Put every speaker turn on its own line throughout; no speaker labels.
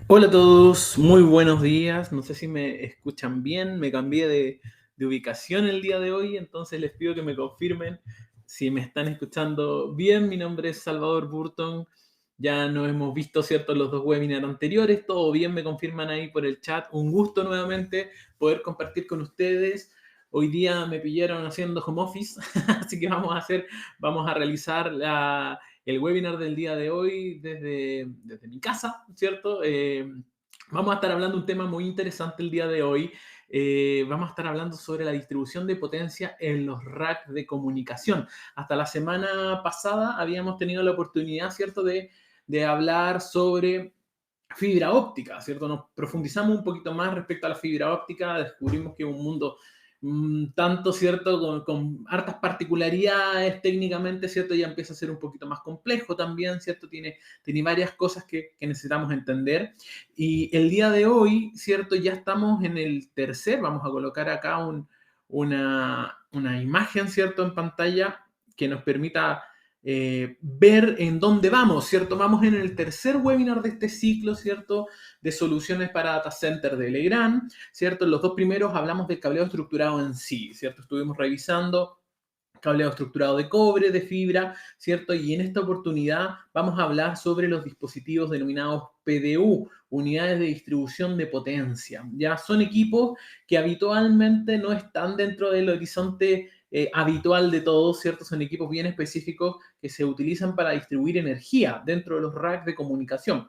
Hola a todos, muy buenos días. No sé si me escuchan bien. Me cambié de ubicación el día de hoy, entonces les pido que me confirmen si me están escuchando bien. Mi nombre es Salvador Burton. Ya nos hemos visto, ¿cierto?, en los dos webinars anteriores. Todo bien, me confirman ahí por el chat. Un gusto nuevamente poder compartir con ustedes. Hoy día me pillaron haciendo home office, así que vamos a realizar el webinar del día de hoy desde mi casa, ¿cierto? Vamos a estar hablando de un tema muy interesante el día de hoy. Vamos a estar hablando sobre la distribución de potencia en los racks de comunicación. Hasta la semana pasada habíamos tenido la oportunidad, ¿cierto?, de hablar sobre fibra óptica, ¿cierto? Nos profundizamos un poquito más respecto a la fibra óptica, descubrimos que es un mundo tanto, ¿cierto?, con hartas particularidades técnicamente, ¿cierto? Ya empieza a ser un poquito más complejo también, ¿cierto? Tiene varias cosas que necesitamos entender. Y el día de hoy, ¿cierto? Ya estamos en el tercer, vamos a colocar acá una imagen, ¿cierto?, en pantalla que nos permita ver en dónde vamos, ¿cierto? Vamos en el tercer webinar de este ciclo, ¿cierto?, de soluciones para data center de Legrand, ¿cierto? En los dos primeros hablamos del cableado estructurado en sí, ¿cierto? Estuvimos revisando cableado estructurado de cobre, de fibra, ¿cierto? Y en esta oportunidad vamos a hablar sobre los dispositivos denominados PDU, unidades de distribución de potencia. Ya son equipos que habitualmente no están dentro del horizonte habitual de todos, ¿cierto? Son equipos bien específicos que se utilizan para distribuir energía dentro de los racks de comunicación.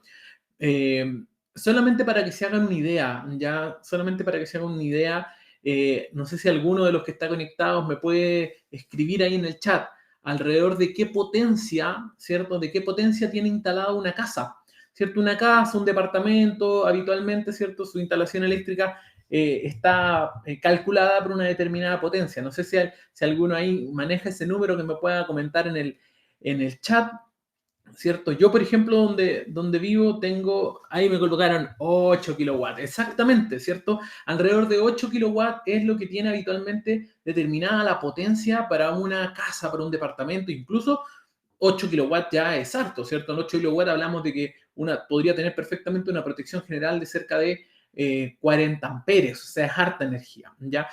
Eh, Solamente para que se hagan una idea, ya solamente para que se hagan una idea, no sé si alguno de los que está conectados me puede escribir ahí en el chat alrededor de qué potencia, ¿cierto? De qué potencia tiene instalada una casa, ¿cierto? Una casa, un departamento, habitualmente, ¿cierto? Su instalación eléctrica está calculada por una determinada potencia. No sé si alguno ahí maneja ese número que me pueda comentar en el chat. ¿Cierto? Yo, por ejemplo, donde vivo, ahí me colocaron 8 kilowatts, exactamente, ¿cierto? Alrededor de 8 kilowatts es lo que tiene habitualmente determinada la potencia para una casa, para un departamento, incluso 8 kilowatts ya es harto, ¿cierto? En 8 kilowatts hablamos de que podría tener perfectamente una protección general de cerca de 40 amperes, o sea, es harta energía, ¿ya?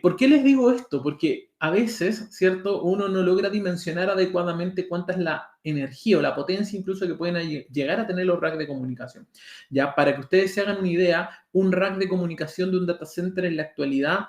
¿Por qué les digo esto? Porque a veces, ¿cierto?, uno no logra dimensionar adecuadamente cuánta es la energía o la potencia incluso que pueden llegar a tener los racks de comunicación. Ya, para que ustedes se hagan una idea, un rack de comunicación de un data center en la actualidad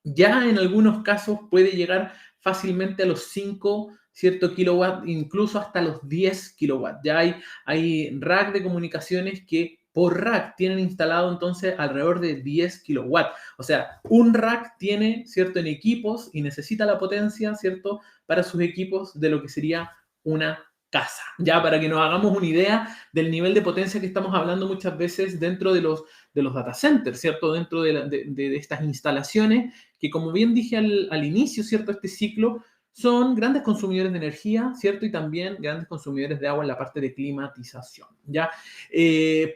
ya en algunos casos puede llegar fácilmente a los 5, ¿cierto?, kilowatts, incluso hasta los 10 kilowatts. Ya hay rack de comunicaciones que por rack tienen instalado entonces alrededor de 10 kilowatts. O sea, un rack tiene, ¿cierto?, en equipos y necesita la potencia, ¿cierto?, para sus equipos de lo que sería una casa. Ya para que nos hagamos una idea del nivel de potencia que estamos hablando muchas veces dentro de los data centers, ¿cierto?, dentro de estas instalaciones que, como bien dije al inicio, ¿cierto?, este ciclo, son grandes consumidores de energía, ¿cierto? Y también grandes consumidores de agua en la parte de climatización, ¿ya?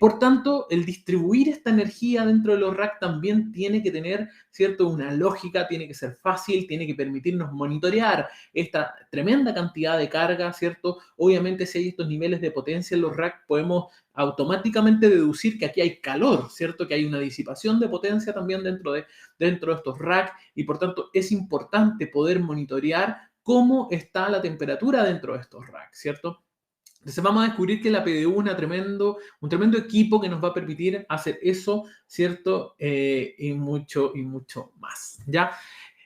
Por tanto, el distribuir esta energía dentro de los racks también tiene que tener, ¿cierto?, una lógica, tiene que ser fácil, tiene que permitirnos monitorear esta tremenda cantidad de carga, ¿cierto? Obviamente, si hay estos niveles de potencia en los racks, podemos automáticamente deducir que aquí hay calor, ¿cierto? Que hay una disipación de potencia también dentro de estos racks y por tanto es importante poder monitorear cómo está la temperatura dentro de estos racks, ¿cierto? Entonces vamos a descubrir que la PDU es un tremendo equipo que nos va a permitir hacer eso, ¿cierto? Y mucho más, ¿ya?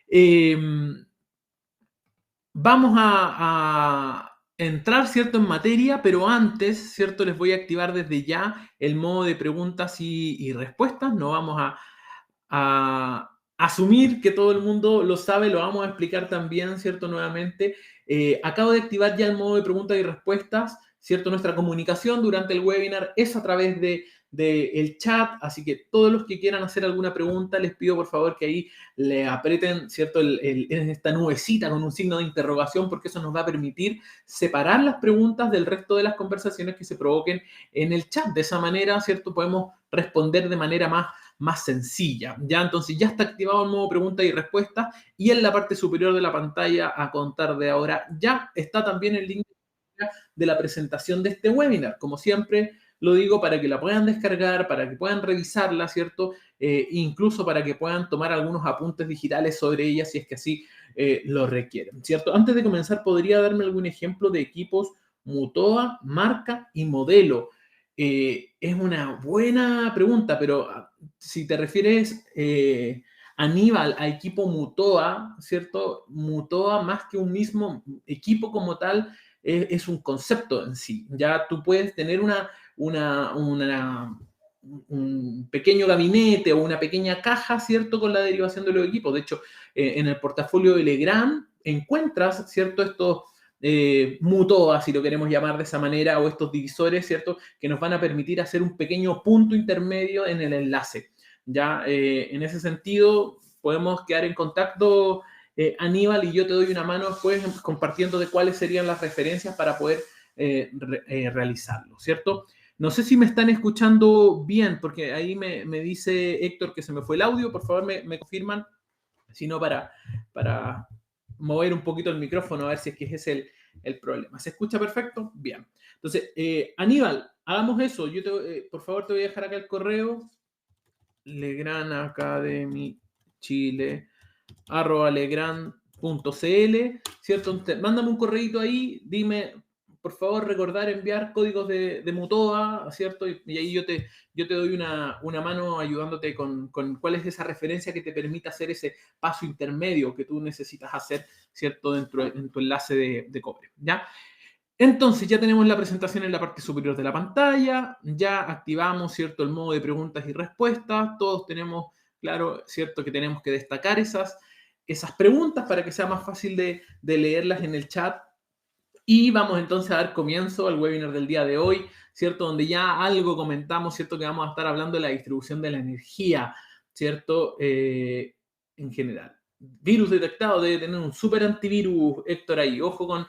Eh, Vamos a entrar, ¿cierto?, en materia, pero antes, ¿cierto?, les voy a activar desde ya el modo de preguntas y respuestas. No vamos a asumir que todo el mundo lo sabe, lo vamos a explicar también, ¿cierto? Nuevamente, acabo de activar ya el modo de preguntas y respuestas, ¿cierto? Nuestra comunicación durante el webinar es a través de el chat, así que todos los que quieran hacer alguna pregunta, les pido por favor que ahí le aprieten, ¿cierto?, en esta nubecita con un signo de interrogación, porque eso nos va a permitir separar las preguntas del resto de las conversaciones que se provoquen en el chat. De esa manera, ¿cierto?, podemos responder de manera más sencilla. Ya, entonces ya está activado el modo preguntas y respuestas y en la parte superior de la pantalla a contar de ahora ya está también el link de la presentación de este webinar. Como siempre, lo digo para que la puedan descargar, para que puedan revisarla, ¿cierto? Incluso para que puedan tomar algunos apuntes digitales sobre ella si es que así lo requieren, ¿cierto? Antes de comenzar, ¿podría darme algún ejemplo de equipos Mutoa, marca y modelo? Es una buena pregunta, pero si te refieres, Aníbal, a equipo Mutoa, ¿cierto? Mutoa, más que un mismo equipo como tal, es un concepto en sí. Ya tú puedes tener un pequeño gabinete o una pequeña caja, ¿cierto? Con la derivación de los equipos. De hecho, en el portafolio de Legrand encuentras, ¿cierto? Estos Mutoa, si lo queremos llamar de esa manera, o estos divisores, ¿cierto? Que nos van a permitir hacer un pequeño punto intermedio en el enlace. Ya, en ese sentido, podemos quedar en contacto, Aníbal, y yo te doy una mano después compartiendo de cuáles serían las referencias para poder realizarlo, ¿cierto? No sé si me están escuchando bien, porque ahí me dice Héctor que se me fue el audio. Por favor, me confirman, si no, para mover un poquito el micrófono, a ver si es que ese es el problema. ¿Se escucha perfecto? Bien. Entonces, Aníbal, hagamos eso. Por favor, te voy a dejar acá el correo. Legrand Academy Chile @legrand.cl, ¿cierto? Mándame un correíto ahí, dime, por favor, recordar enviar códigos de Mutoa, ¿cierto? Y ahí yo te doy una mano ayudándote con cuál es esa referencia que te permita hacer ese paso intermedio que tú necesitas hacer, ¿cierto? En tu enlace de cobre, ¿ya? Entonces ya tenemos la presentación en la parte superior de la pantalla, ya activamos, ¿cierto?, el modo de preguntas y respuestas, todos tenemos claro, ¿cierto?, que tenemos que destacar esas preguntas para que sea más fácil de leerlas en el chat. Y vamos entonces a dar comienzo al webinar del día de hoy, ¿cierto?, donde ya algo comentamos, ¿cierto?, que vamos a estar hablando de la distribución de la energía, ¿cierto?, en general. Virus detectado, debe tener un super antivirus, Héctor, ahí. Ojo con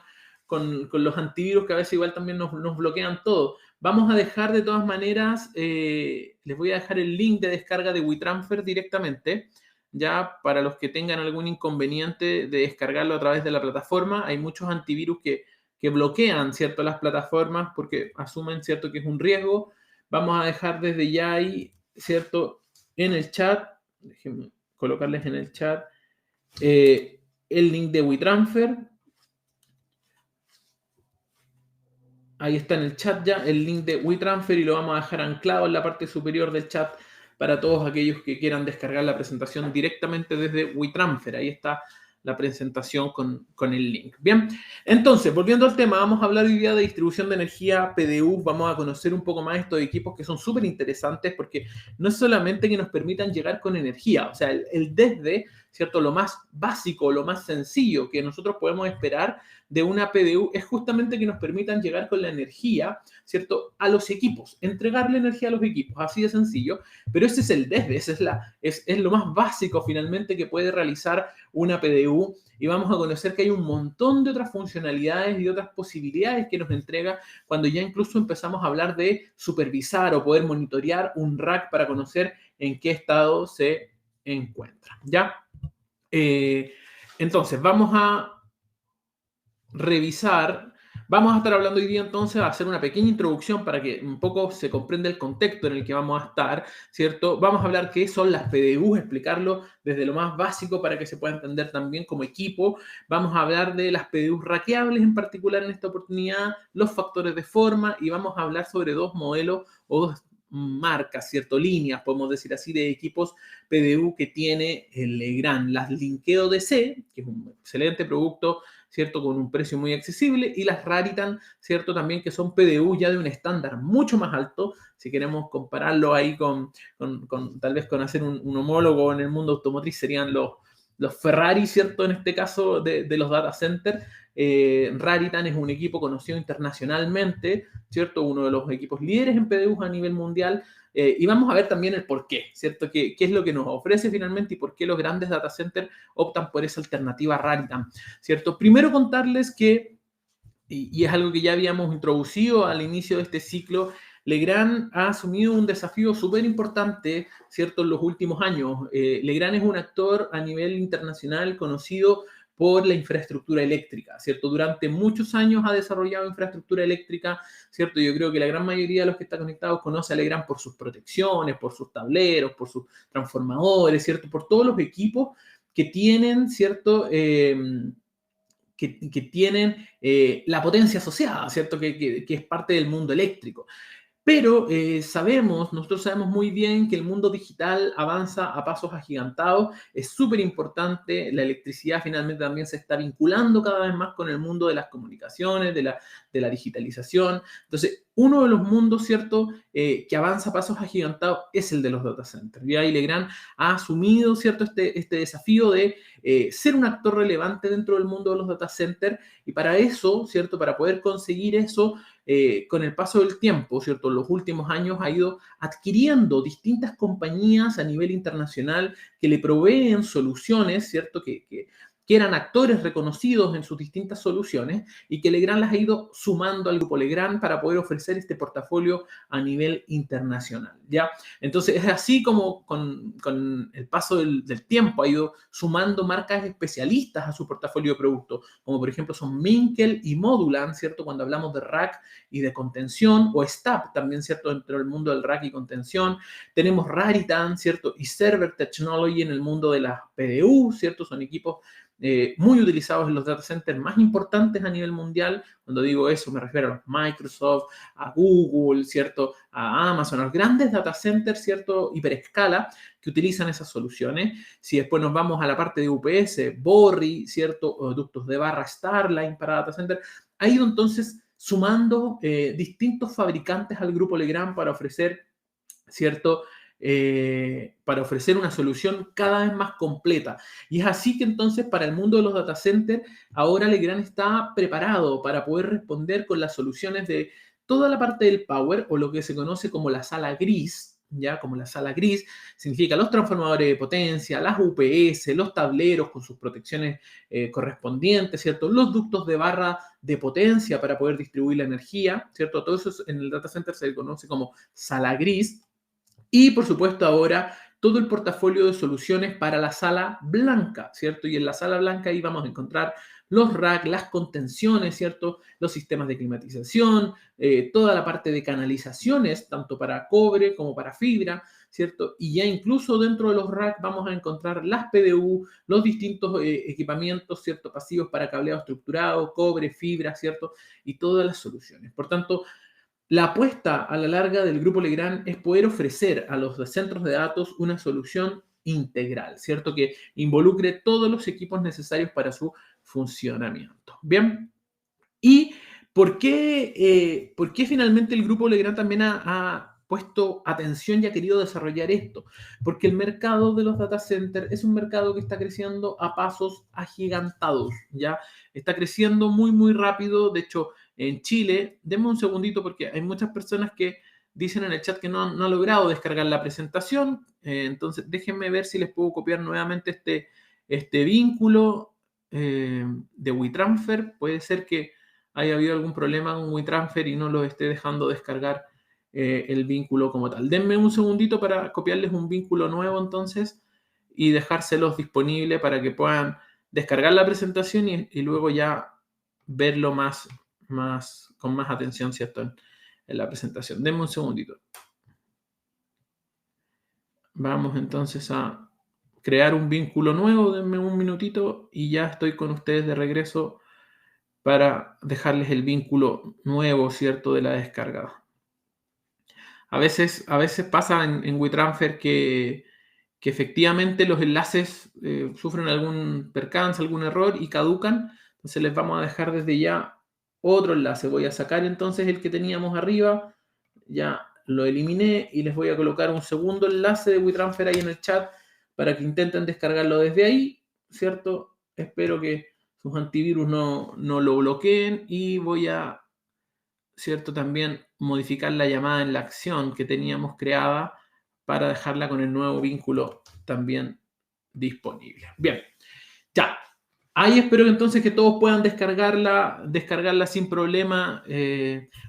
los antivirus que a veces igual también nos bloquean todo. Vamos a dejar de todas maneras, les voy a dejar el link de descarga de WeTransfer directamente, ya para los que tengan algún inconveniente de descargarlo a través de la plataforma. Hay muchos antivirus que bloquean, ¿cierto?, las plataformas porque asumen, ¿cierto?, que es un riesgo. Vamos a dejar desde ya ahí, ¿cierto?, en el chat, déjenme colocarles en el chat el link de WeTransfer. Ahí está en el chat ya el link de WeTransfer y lo vamos a dejar anclado en la parte superior del chat para todos aquellos que quieran descargar la presentación directamente desde WeTransfer. Ahí está la presentación con el link. Bien, entonces, volviendo al tema, vamos a hablar hoy día de distribución de energía PDU. Vamos a conocer un poco más estos equipos que son súper interesantes porque no es solamente que nos permitan llegar con energía, o sea, el desde, ¿cierto? Lo más básico, lo más sencillo que nosotros podemos esperar de una PDU es justamente que nos permitan llegar con la energía, ¿cierto?, a los equipos, entregarle energía a los equipos, así de sencillo, pero ese es el desde, es lo más básico finalmente que puede realizar una PDU, y vamos a conocer que hay un montón de otras funcionalidades y otras posibilidades que nos entrega cuando ya incluso empezamos a hablar de supervisar o poder monitorear un rack para conocer en qué estado se encuentra, ¿ya? Entonces, vamos a revisar. Vamos a estar hablando hoy día entonces, a hacer una pequeña introducción para que un poco se comprenda el contexto en el que vamos a estar, ¿cierto? Vamos a hablar qué son las PDUs, explicarlo desde lo más básico para que se pueda entender también como equipo. Vamos a hablar de las PDUs rackeables en particular en esta oportunidad, los factores de forma, y vamos a hablar sobre dos modelos o dos marcas, ¿cierto? Líneas, podemos decir así, de equipos PDU que tiene el Legrand. Las Linkeo DC, que es un excelente producto, ¿cierto?, con un precio muy accesible, y las Raritan, ¿cierto?, también, que son PDU ya de un estándar mucho más alto. Si queremos compararlo ahí con tal vez con hacer un homólogo en el mundo automotriz, serían los Ferrari, ¿cierto?, en este caso de los data centers. Raritan es un equipo conocido internacionalmente, ¿cierto?, uno de los equipos líderes en PDUs a nivel mundial. Y vamos a ver también el por qué, ¿cierto? ¿Qué es lo que nos ofrece finalmente y por qué los grandes data centers optan por esa alternativa Raritan, ¿cierto? Primero contarles que, y es algo que ya habíamos introducido al inicio de este ciclo, Legrand ha asumido un desafío súper importante, ¿cierto?, en los últimos años. Legrand es un actor a nivel internacional conocido por la infraestructura eléctrica, ¿cierto? Durante muchos años ha desarrollado infraestructura eléctrica, ¿cierto? Yo creo que la gran mayoría de los que están conectados conoce a Legrand por sus protecciones, por sus tableros, por sus transformadores, ¿cierto? Por todos los equipos que tienen, ¿cierto? Que tienen la potencia asociada, ¿cierto? Que es parte del mundo eléctrico. Pero nosotros sabemos muy bien que el mundo digital avanza a pasos agigantados, es súper importante, la electricidad finalmente también se está vinculando cada vez más con el mundo de las comunicaciones, de la digitalización. Entonces, uno de los mundos, ¿cierto?, que avanza a pasos agigantados es el de los data centers. Y ahí Legrand ha asumido, ¿cierto?, este desafío de ser un actor relevante dentro del mundo de los data centers, y para eso, ¿cierto?, para poder conseguir eso, con el paso del tiempo, ¿cierto? En los últimos años ha ido adquiriendo distintas compañías a nivel internacional que le proveen soluciones, ¿cierto? Que eran actores reconocidos en sus distintas soluciones y que Legrand las ha ido sumando al grupo Legrand para poder ofrecer este portafolio a nivel internacional, ¿ya? Entonces es así como con el paso del tiempo ha ido sumando marcas especialistas a su portafolio de productos, como por ejemplo son Minkel y Modulan, ¿cierto? Cuando hablamos de rack y de contención, o STAP también, ¿cierto? Dentro del mundo del rack y contención. Tenemos Raritan, ¿cierto? Y Server Technology en el mundo de las PDU, ¿cierto? Son equipos muy utilizados en los data centers más importantes a nivel mundial. Cuando digo eso me refiero a los Microsoft, a Google, ¿cierto? A Amazon, a los grandes data centers, ¿cierto? Hiperescala que utilizan esas soluciones. Si después nos vamos a la parte de UPS, Borri, ¿cierto? O ductos de barra Starline para data center, ha ido entonces sumando distintos fabricantes al grupo Legrand para ofrecer, ¿cierto? Para ofrecer una solución cada vez más completa. Y es así que entonces para el mundo de los data centers, ahora Legrand está preparado para poder responder con las soluciones de toda la parte del power, o lo que se conoce como la sala gris, ¿ya? Como la sala gris, significa los transformadores de potencia, las UPS, los tableros con sus protecciones correspondientes, ¿cierto? Los ductos de barra de potencia para poder distribuir la energía, ¿cierto? Todo eso en el data center se conoce como sala gris. Y por supuesto ahora todo el portafolio de soluciones para la sala blanca, ¿cierto? Y en la sala blanca ahí vamos a encontrar los racks, las contenciones, ¿cierto? Los sistemas de climatización, toda la parte de canalizaciones, tanto para cobre como para fibra, ¿cierto? Y ya incluso dentro de los racks vamos a encontrar las PDU, los distintos equipamientos, ¿cierto? Pasivos para cableado estructurado, cobre, fibra, ¿cierto? Y todas las soluciones. Por tanto, la apuesta a la larga del grupo Legrand es poder ofrecer a los centros de datos una solución integral, ¿cierto? Que involucre todos los equipos necesarios para su funcionamiento. Bien, ¿y por qué finalmente el grupo Legrand también ha puesto atención y ha querido desarrollar esto? Porque el mercado de los data centers es un mercado que está creciendo a pasos agigantados, ¿ya? Está creciendo muy, muy rápido. De hecho, en Chile, denme un segundito porque hay muchas personas que dicen en el chat que no han logrado descargar la presentación. Entonces, déjenme ver si les puedo copiar nuevamente este vínculo de WeTransfer. Puede ser que haya habido algún problema con WeTransfer y no los esté dejando descargar el vínculo como tal. Denme un segundito para copiarles un vínculo nuevo entonces y dejárselos disponible para que puedan descargar la presentación y luego ya verlo con más atención, ¿cierto? En la presentación. Denme un segundito. Vamos entonces a crear un vínculo nuevo. Denme un minutito y ya estoy con ustedes de regreso para dejarles el vínculo nuevo, ¿cierto? De la descarga. A veces pasa en WeTransfer que efectivamente los enlaces sufren algún percance, algún error y caducan. Entonces les vamos a dejar desde ya otro enlace. Voy a sacar entonces el que teníamos arriba, ya lo eliminé y les voy a colocar un segundo enlace de WeTransfer ahí en el chat para que intenten descargarlo desde ahí, ¿cierto? Espero que sus antivirus no lo bloqueen y voy a, ¿cierto? También modificar la llamada en la acción que teníamos creada para dejarla con el nuevo vínculo también disponible. Bien, ya. Ahí espero que entonces que todos puedan descargarla sin problema.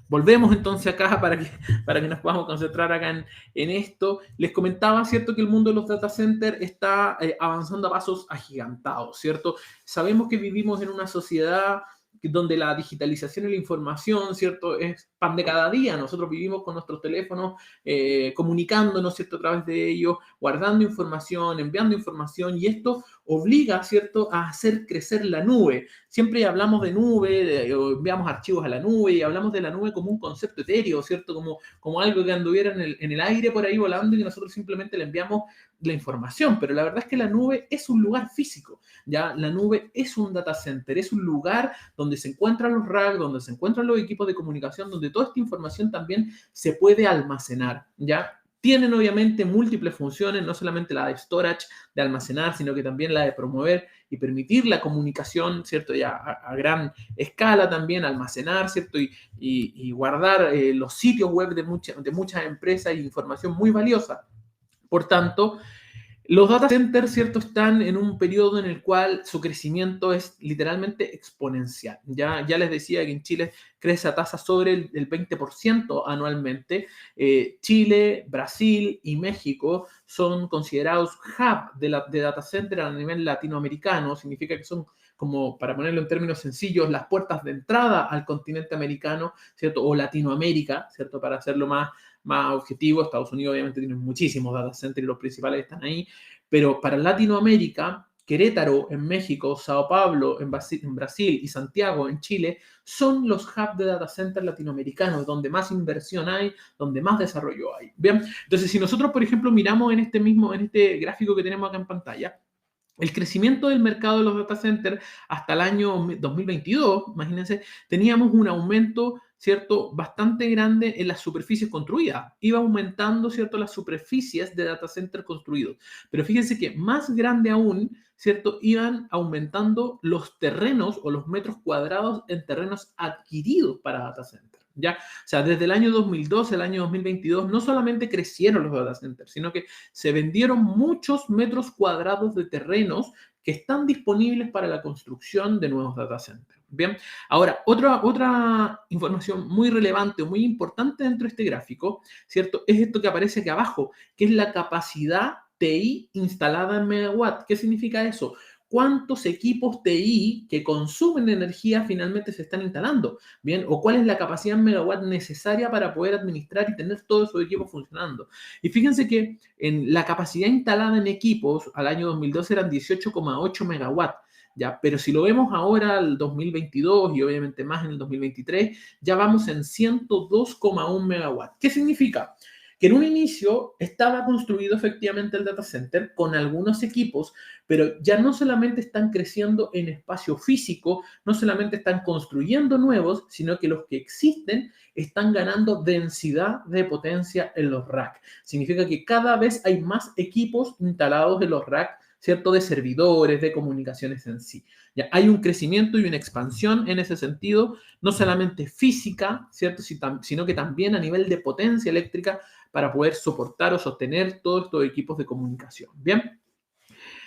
Volvemos entonces acá para que nos podamos concentrar acá en esto. Les comentaba, ¿cierto?, que el mundo de los data centers está avanzando a pasos agigantados, ¿cierto? Sabemos que vivimos en una sociedad donde la digitalización y la información, ¿cierto?, es pan de cada día. Nosotros vivimos con nuestros teléfonos, comunicándonos, ¿cierto?, a través de ellos, guardando información, enviando información, y esto obliga, ¿cierto?, a hacer crecer la nube. Siempre hablamos de nube, o enviamos archivos a la nube, y hablamos de la nube como un concepto etéreo, ¿cierto?, como algo que anduviera en el aire por ahí volando y que nosotros simplemente le enviamos la información. Pero la verdad es que la nube es un lugar físico, ¿ya? La nube es un data center, es un lugar donde se encuentran los racks, donde se encuentran los equipos de comunicación, donde toda esta información también se puede almacenar, ¿ya? Tienen obviamente múltiples funciones, no solamente la de storage, de almacenar, sino que también la de promover y permitir la comunicación, ¿cierto? Ya a gran escala también, almacenar, ¿cierto? Y guardar los sitios web de muchas empresas y información muy valiosa. Por tanto, los data centers, ¿cierto?, están en un periodo en el cual su crecimiento es literalmente exponencial. Ya les decía que en Chile crece a tasa sobre el 20% anualmente. Chile, Brasil y México son considerados hub de data center a nivel latinoamericano. Significa que son, como para ponerlo en términos sencillos, las puertas de entrada al continente americano, ¿cierto?, o Latinoamérica, ¿cierto?, para hacerlo más objetivo. Estados Unidos obviamente tiene muchísimos data centers y los principales están ahí, pero para Latinoamérica, Querétaro en México, Sao Paulo en Brasil y Santiago en Chile son los hubs de data centers latinoamericanos, donde más inversión hay, donde más desarrollo hay. Bien, entonces si nosotros, por ejemplo, miramos en este gráfico que tenemos acá en pantalla, el crecimiento del mercado de los data centers hasta el año 2022, imagínense, teníamos un aumento, ¿cierto?, bastante grande en las superficies construidas. Iba aumentando, ¿cierto?, las superficies de data center construidos. Pero fíjense que más grande aún, ¿cierto?, iban aumentando los terrenos o los metros cuadrados en terrenos adquiridos para data center. ¿Ya? O sea, desde el año 2012 al año 2022 no solamente crecieron los data centers, sino que se vendieron muchos metros cuadrados de terrenos que están disponibles para la construcción de nuevos data centers. Bien, ahora, otra información muy relevante o muy importante dentro de este gráfico, ¿cierto?, es esto que aparece aquí abajo, que es la capacidad TI instalada en megawatt. ¿Qué significa eso? ¿Cuántos equipos TI que consumen energía finalmente se están instalando? Bien, o cuál es la capacidad en megawatt necesaria para poder administrar y tener todos esos equipos funcionando. Y fíjense que en la capacidad instalada en equipos al año 2012 eran 18,8 megawatts. ¿Ya? Pero si lo vemos ahora, al 2022 y obviamente más en el 2023, ya vamos en 102,1 megawatts. ¿Qué significa? Que en un inicio estaba construido efectivamente el data center con algunos equipos, pero ya no solamente están creciendo en espacio físico, no solamente están construyendo nuevos, sino que los que existen están ganando densidad de potencia en los racks. Significa que cada vez hay más equipos instalados en los racks, ¿cierto?, de servidores, de comunicaciones en sí. Ya hay un crecimiento y una expansión en ese sentido, no solamente física, ¿cierto?, sino que también a nivel de potencia eléctrica para poder soportar o sostener todos estos equipos de comunicación. Bien.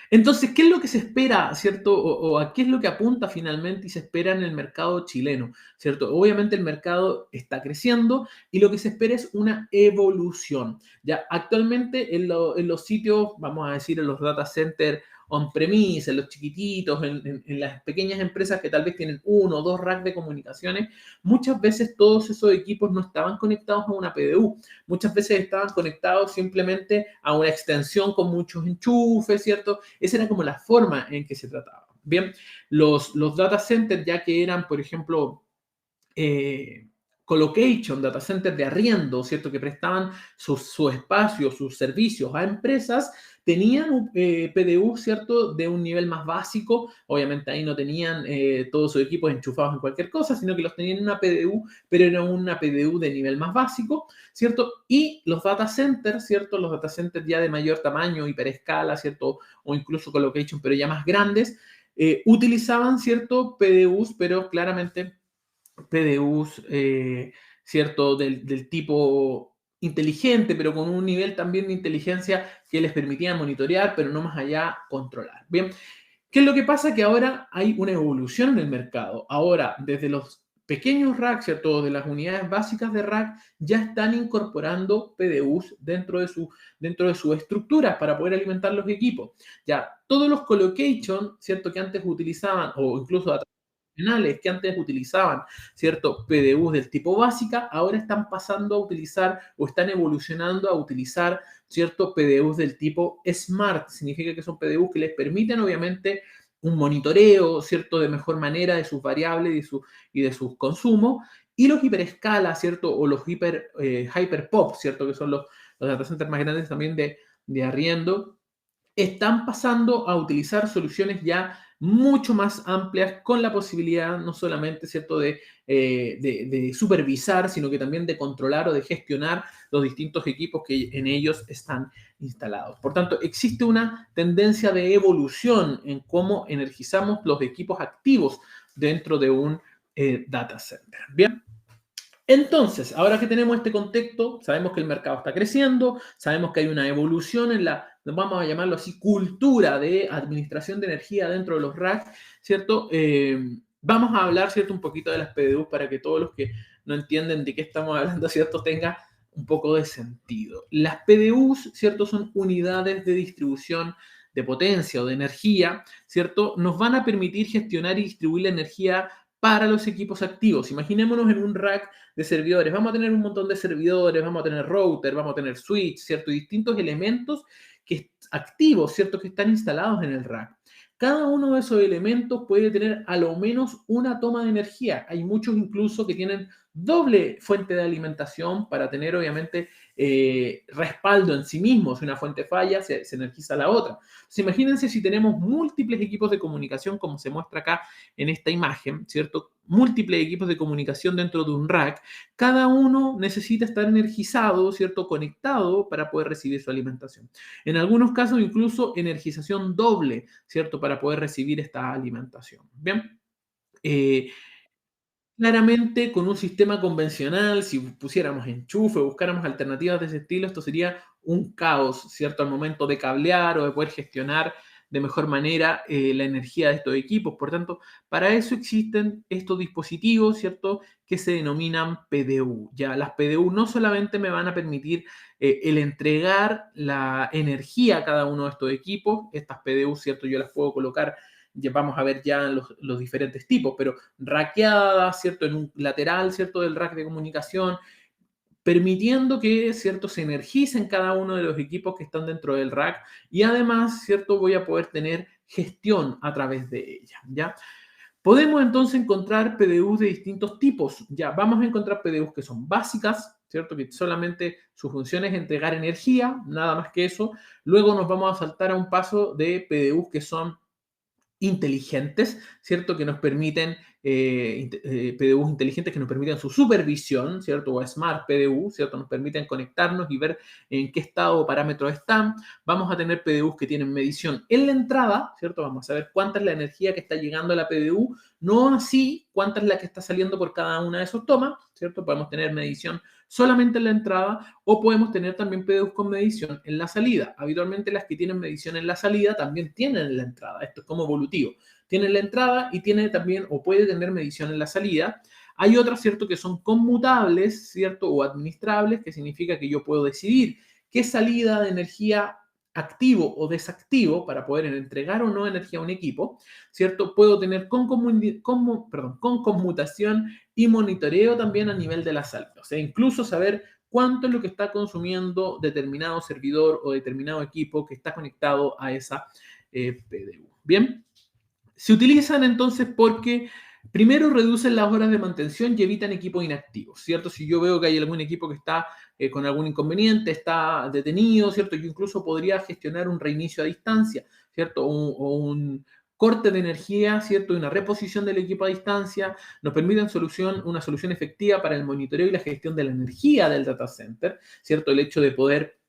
Entonces, ¿qué es lo que se espera, cierto? O a qué es lo que apunta finalmente y se espera en el mercado chileno, cierto? Obviamente el mercado está creciendo y lo que se espera es una evolución. Ya actualmente en los sitios, vamos a decir, en los data centers on-premise, en los chiquititos, en las pequeñas empresas que tal vez tienen uno o dos racks de comunicaciones, muchas veces todos esos equipos no estaban conectados a una PDU. Muchas veces estaban conectados simplemente a una extensión con muchos enchufes, ¿cierto? Esa era como la forma en que se trataba. Bien, los data centers, ya que eran, por ejemplo, colocation, data centers de arriendo, ¿cierto?, que prestaban su espacio, sus servicios a empresas, tenían PDU, ¿cierto?, de un nivel más básico. Obviamente ahí no tenían todos sus equipos enchufados en cualquier cosa, sino que los tenían en una PDU, pero era una PDU de nivel más básico, ¿cierto? Y los data centers, ¿cierto?, los data centers ya de mayor tamaño, hiperescala, ¿cierto?, o incluso colocation, pero ya más grandes, utilizaban, ¿cierto?, PDUs, pero claramente PDUs, ¿cierto?, del tipo inteligente, pero con un nivel también de inteligencia que les permitía monitorear, pero no más allá controlar. Bien, ¿Qué es lo que pasa? Que ahora hay una evolución en el mercado. Ahora, desde los pequeños racks, ¿cierto? De las unidades básicas de rack, ya están incorporando PDUs dentro de sus estructuras para poder alimentar los equipos. Ya, todos los colocation, ¿cierto? Que antes utilizaban, o incluso que antes utilizaban, ¿cierto? PDUs del tipo básica, ahora están pasando a utilizar o están evolucionando a utilizar, ¿cierto? PDUs del tipo Smart. Significa que son PDUs que les permiten, obviamente, un monitoreo, ¿cierto? De mejor manera de sus variables y de sus consumos. Y los hiperescala, ¿cierto? O los hyperpop, ¿cierto? Que son los data centers más grandes también de arriendo, están pasando a utilizar soluciones ya mucho más amplias con la posibilidad no solamente, ¿cierto?, de supervisar, sino que también de controlar o de gestionar los distintos equipos que en ellos están instalados. Por tanto, existe una tendencia de evolución en cómo energizamos los equipos activos dentro de un data center. Bien. Entonces, ahora que tenemos este contexto, sabemos que el mercado está creciendo, sabemos que hay una evolución en la, vamos a llamarlo así, cultura de administración de energía dentro de los racks, ¿cierto? Vamos a hablar, ¿cierto? Un poquito de las PDUs para que todos los que no entienden de qué estamos hablando, ¿cierto? Tenga un poco de sentido. Las PDUs, ¿cierto? Son unidades de distribución de potencia o de energía, ¿cierto? Nos van a permitir gestionar y distribuir la energía para los equipos activos. Imaginémonos en un rack de servidores. Vamos a tener un montón de servidores, vamos a tener router, vamos a tener switch, ¿cierto? Y distintos elementos activos, ¿cierto? Que están instalados en el rack. Cada uno de esos elementos puede tener a lo menos una toma de energía. Hay muchos incluso que tienen doble fuente de alimentación para tener, obviamente, respaldo en sí mismo. Si una fuente falla, se energiza la otra. Entonces, imagínense si tenemos múltiples equipos de comunicación, como se muestra acá en esta imagen, ¿cierto? Múltiples equipos de comunicación dentro de un rack. Cada uno necesita estar energizado, ¿cierto? Conectado para poder recibir su alimentación. En algunos casos, incluso energización doble, ¿cierto? Para poder recibir esta alimentación. Bien. Eh, Claramente, con un sistema convencional, si pusiéramos enchufe, buscáramos alternativas de ese estilo, esto sería un caos, ¿cierto? Al momento de cablear o de poder gestionar de mejor manera la energía de estos equipos. Por tanto, para eso existen estos dispositivos, ¿cierto? Que se denominan PDU. Ya las PDU no solamente me van a permitir el entregar la energía a cada uno de estos equipos, estas PDU, ¿cierto? Yo las puedo colocar, ya vamos a ver ya los diferentes tipos, pero rackeadas, ¿cierto? En un lateral, ¿cierto? Del rack de comunicación, permitiendo que, ¿cierto? Se energicen cada uno de los equipos que están dentro del rack y además, ¿cierto? Voy a poder tener gestión a través de ella, ¿ya? Podemos entonces encontrar PDUs de distintos tipos, ya vamos a encontrar PDUs que son básicas, ¿cierto? Que solamente su función es entregar energía, nada más que eso. Luego nos vamos a saltar a un paso de PDUs que son inteligentes, ¿cierto? Que nos permiten, PDUs inteligentes que nos permiten su supervisión, ¿cierto? O Smart PDU, ¿cierto? Nos permiten conectarnos y ver en qué estado o parámetros están. Vamos a tener PDUs que tienen medición en la entrada, ¿cierto? Vamos a saber cuánta es la energía que está llegando a la PDU, no así cuánta es la que está saliendo por cada una de sus tomas, ¿cierto? Podemos tener medición solamente en la entrada o podemos tener también PDUs con medición en la salida. Habitualmente las que tienen medición en la salida también tienen en la entrada. Esto es como evolutivo. Tiene la entrada y tiene también o puede tener medición en la salida. Hay otras, ¿cierto?, que son conmutables, ¿cierto?, o administrables, que significa que yo puedo decidir qué salida de energía activo o desactivo para poder entregar o no energía a un equipo, ¿cierto? Puedo tener con conmutación y monitoreo también a nivel de la salida. O sea, incluso saber cuánto es lo que está consumiendo determinado servidor o determinado equipo que está conectado a esa PDU. Bien, se utilizan entonces porque primero reducen las horas de mantención y evitan equipos inactivos, ¿cierto? Si yo veo que hay algún equipo que está con algún inconveniente, está detenido, ¿cierto? Yo incluso podría gestionar un reinicio a distancia, ¿cierto? O un corte de energía, ¿cierto? Y una reposición del equipo a distancia nos permiten una solución efectiva para el monitoreo y la gestión de la energía del data center, ¿cierto? El hecho de poder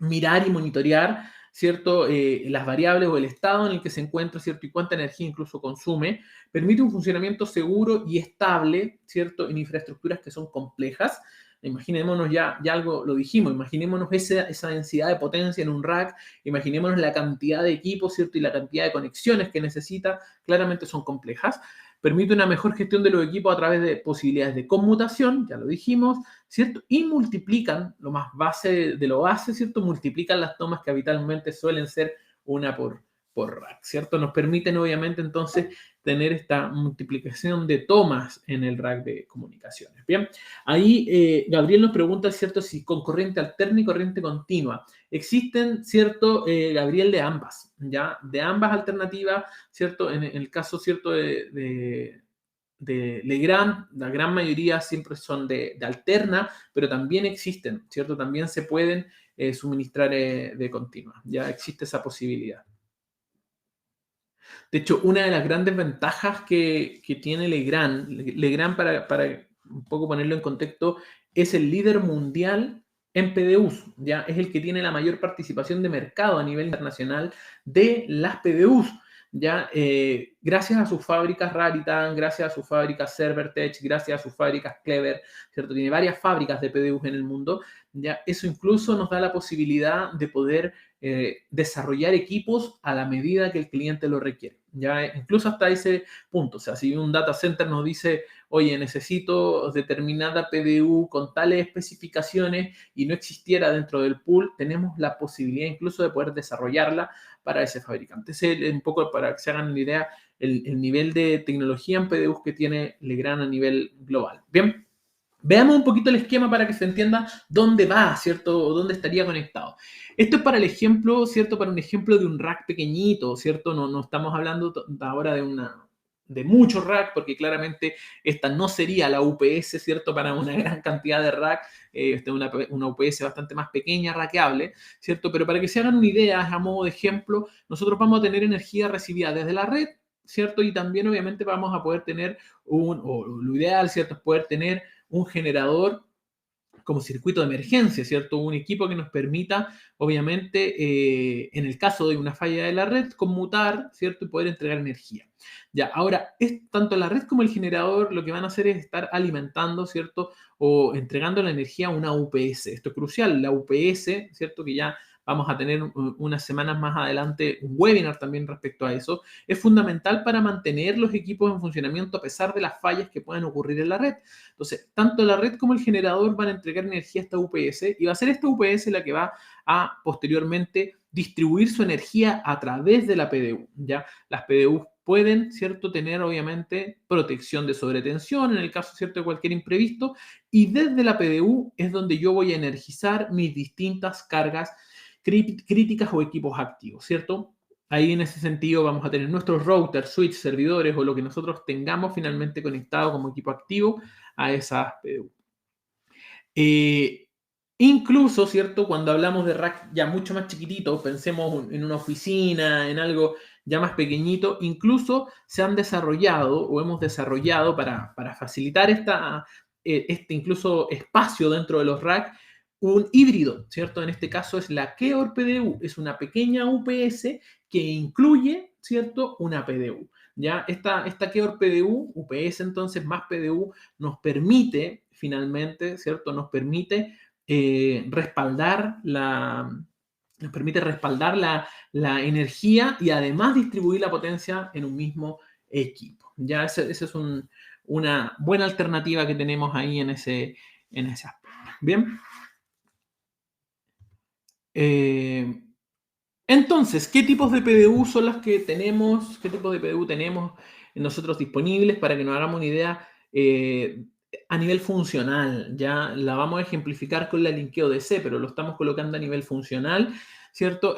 mirar y monitorear, ¿cierto? Las variables o el estado en el que se encuentra, ¿cierto? Y cuánta energía incluso consume, permite un funcionamiento seguro y estable, ¿cierto? En infraestructuras que son complejas, Imaginémonos ya algo, lo dijimos, imaginémonos esa densidad de potencia en un rack, imaginémonos la cantidad de equipos, ¿cierto? Y la cantidad de conexiones que necesita, claramente son complejas. Permite una mejor gestión de los equipos a través de posibilidades de conmutación, ya lo dijimos, ¿cierto? Y multiplican, lo más base de lo base, ¿cierto? Multiplican las tomas que habitualmente suelen ser una por rack, ¿cierto? Nos permiten obviamente entonces tener esta multiplicación de tomas en el rack de comunicaciones. Bien, ahí Gabriel nos pregunta, ¿cierto? Si con corriente alterna y corriente continua. Existen, ¿cierto? Gabriel, de ambas, ¿ya? De ambas alternativas, ¿cierto? En el caso, ¿cierto? De Legrand, la gran mayoría siempre son de alterna, pero también existen, ¿cierto? También se pueden suministrar de continua, ya existe esa posibilidad. De hecho, una de las grandes ventajas que tiene Legrand para un poco ponerlo en contexto, es el líder mundial en PDUs, ya es el que tiene la mayor participación de mercado a nivel internacional de las PDUs. Ya, gracias a sus fábricas Raritan, gracias a sus fábricas Servertech, gracias a sus fábricas Clever, ¿cierto? Tiene varias fábricas de PDUs en el mundo. Ya, eso incluso nos da la posibilidad de poder desarrollar equipos a la medida que el cliente lo requiere. Ya, incluso hasta ese punto. O sea, si un data center nos dice, oye, necesito determinada PDU con tales especificaciones y no existiera dentro del pool, tenemos la posibilidad incluso de poder desarrollarla para ese fabricante. Ese es un poco, para que se hagan una idea, el nivel de tecnología en PDUs que tiene Legrand a nivel global. Bien, veamos un poquito el esquema para que se entienda dónde va, ¿cierto? O dónde estaría conectado. Esto es para el ejemplo, ¿cierto? Para un ejemplo de un rack pequeñito, ¿cierto? No estamos hablando ahora de muchos racks, porque claramente esta no sería la UPS, ¿cierto? Para una gran cantidad de rack, esta es una UPS bastante más pequeña, rackeable, ¿cierto? Pero para que se hagan una idea, a modo de ejemplo, nosotros vamos a tener energía recibida desde la red, ¿cierto? Y también obviamente vamos a poder tener o lo ideal, ¿cierto? Es poder tener un generador como circuito de emergencia, ¿cierto? Un equipo que nos permita, obviamente, en el caso de una falla de la red, conmutar, ¿cierto? Y poder entregar energía. Ya, ahora, tanto la red como el generador lo que van a hacer es estar alimentando, ¿cierto? O entregando la energía a una UPS. Esto es crucial, la UPS, ¿cierto? Que ya vamos a tener unas semanas más adelante un webinar también respecto a eso, es fundamental para mantener los equipos en funcionamiento a pesar de las fallas que puedan ocurrir en la red. Entonces, tanto la red como el generador van a entregar energía a esta UPS y va a ser esta UPS la que va a posteriormente distribuir su energía a través de la PDU. ¿Ya? Las PDU pueden, ¿cierto?, tener obviamente protección de sobretensión en el caso, ¿cierto?, de cualquier imprevisto, y desde la PDU es donde yo voy a energizar mis distintas cargas críticas o equipos activos, ¿cierto? Ahí en ese sentido vamos a tener nuestros routers, switch, servidores o lo que nosotros tengamos finalmente conectado como equipo activo a esas PDU. Incluso, ¿cierto? Cuando hablamos de rack ya mucho más chiquititos, pensemos en una oficina, en algo ya más pequeñito, incluso se han desarrollado o hemos desarrollado para facilitar este incluso espacio dentro de los racks, un híbrido, ¿cierto? En este caso es la Keor PDU, es una pequeña UPS que incluye, ¿cierto?, una PDU. ¿Ya? Esta Keor PDU, UPS entonces más PDU, nos permite finalmente, ¿cierto? Nos permite respaldar la energía y además distribuir la potencia en un mismo equipo. Ya esa es una buena alternativa que tenemos ahí en ese aspecto. Bien. Entonces, ¿qué tipos de PDU son las que tenemos? ¿Qué tipos de PDU tenemos nosotros disponibles para que nos hagamos una idea a nivel funcional? Ya la vamos a ejemplificar con la linkeo DC, pero lo estamos colocando a nivel funcional, ¿cierto?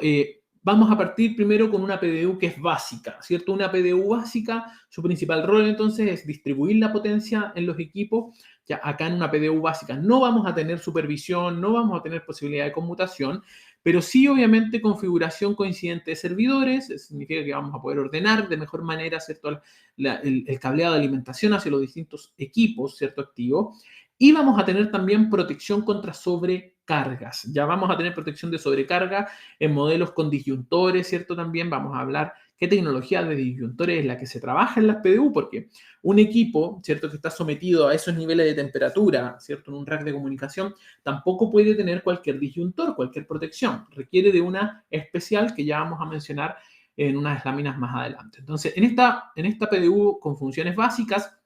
Vamos a partir primero con una PDU que es básica, ¿cierto? Una PDU básica, su principal rol entonces es distribuir la potencia en los equipos. Ya acá en una PDU básica no vamos a tener supervisión, no vamos a tener posibilidad de conmutación, pero sí, obviamente, configuración coincidente de servidores, eso significa que vamos a poder ordenar de mejor manera, ¿cierto?, el cableado de alimentación hacia los distintos equipos, ¿cierto?, activo. Y vamos a tener también protección contra sobrecargas. Ya vamos a tener protección de sobrecarga en modelos con disyuntores, ¿cierto? También vamos a hablar qué tecnología de disyuntores es la que se trabaja en las PDU, porque un equipo, ¿cierto?, que está sometido a esos niveles de temperatura, ¿cierto?, en un rack de comunicación, tampoco puede tener cualquier disyuntor, cualquier protección. Requiere de una especial que ya vamos a mencionar en unas láminas más adelante. Entonces, en esta PDU con funciones básicas,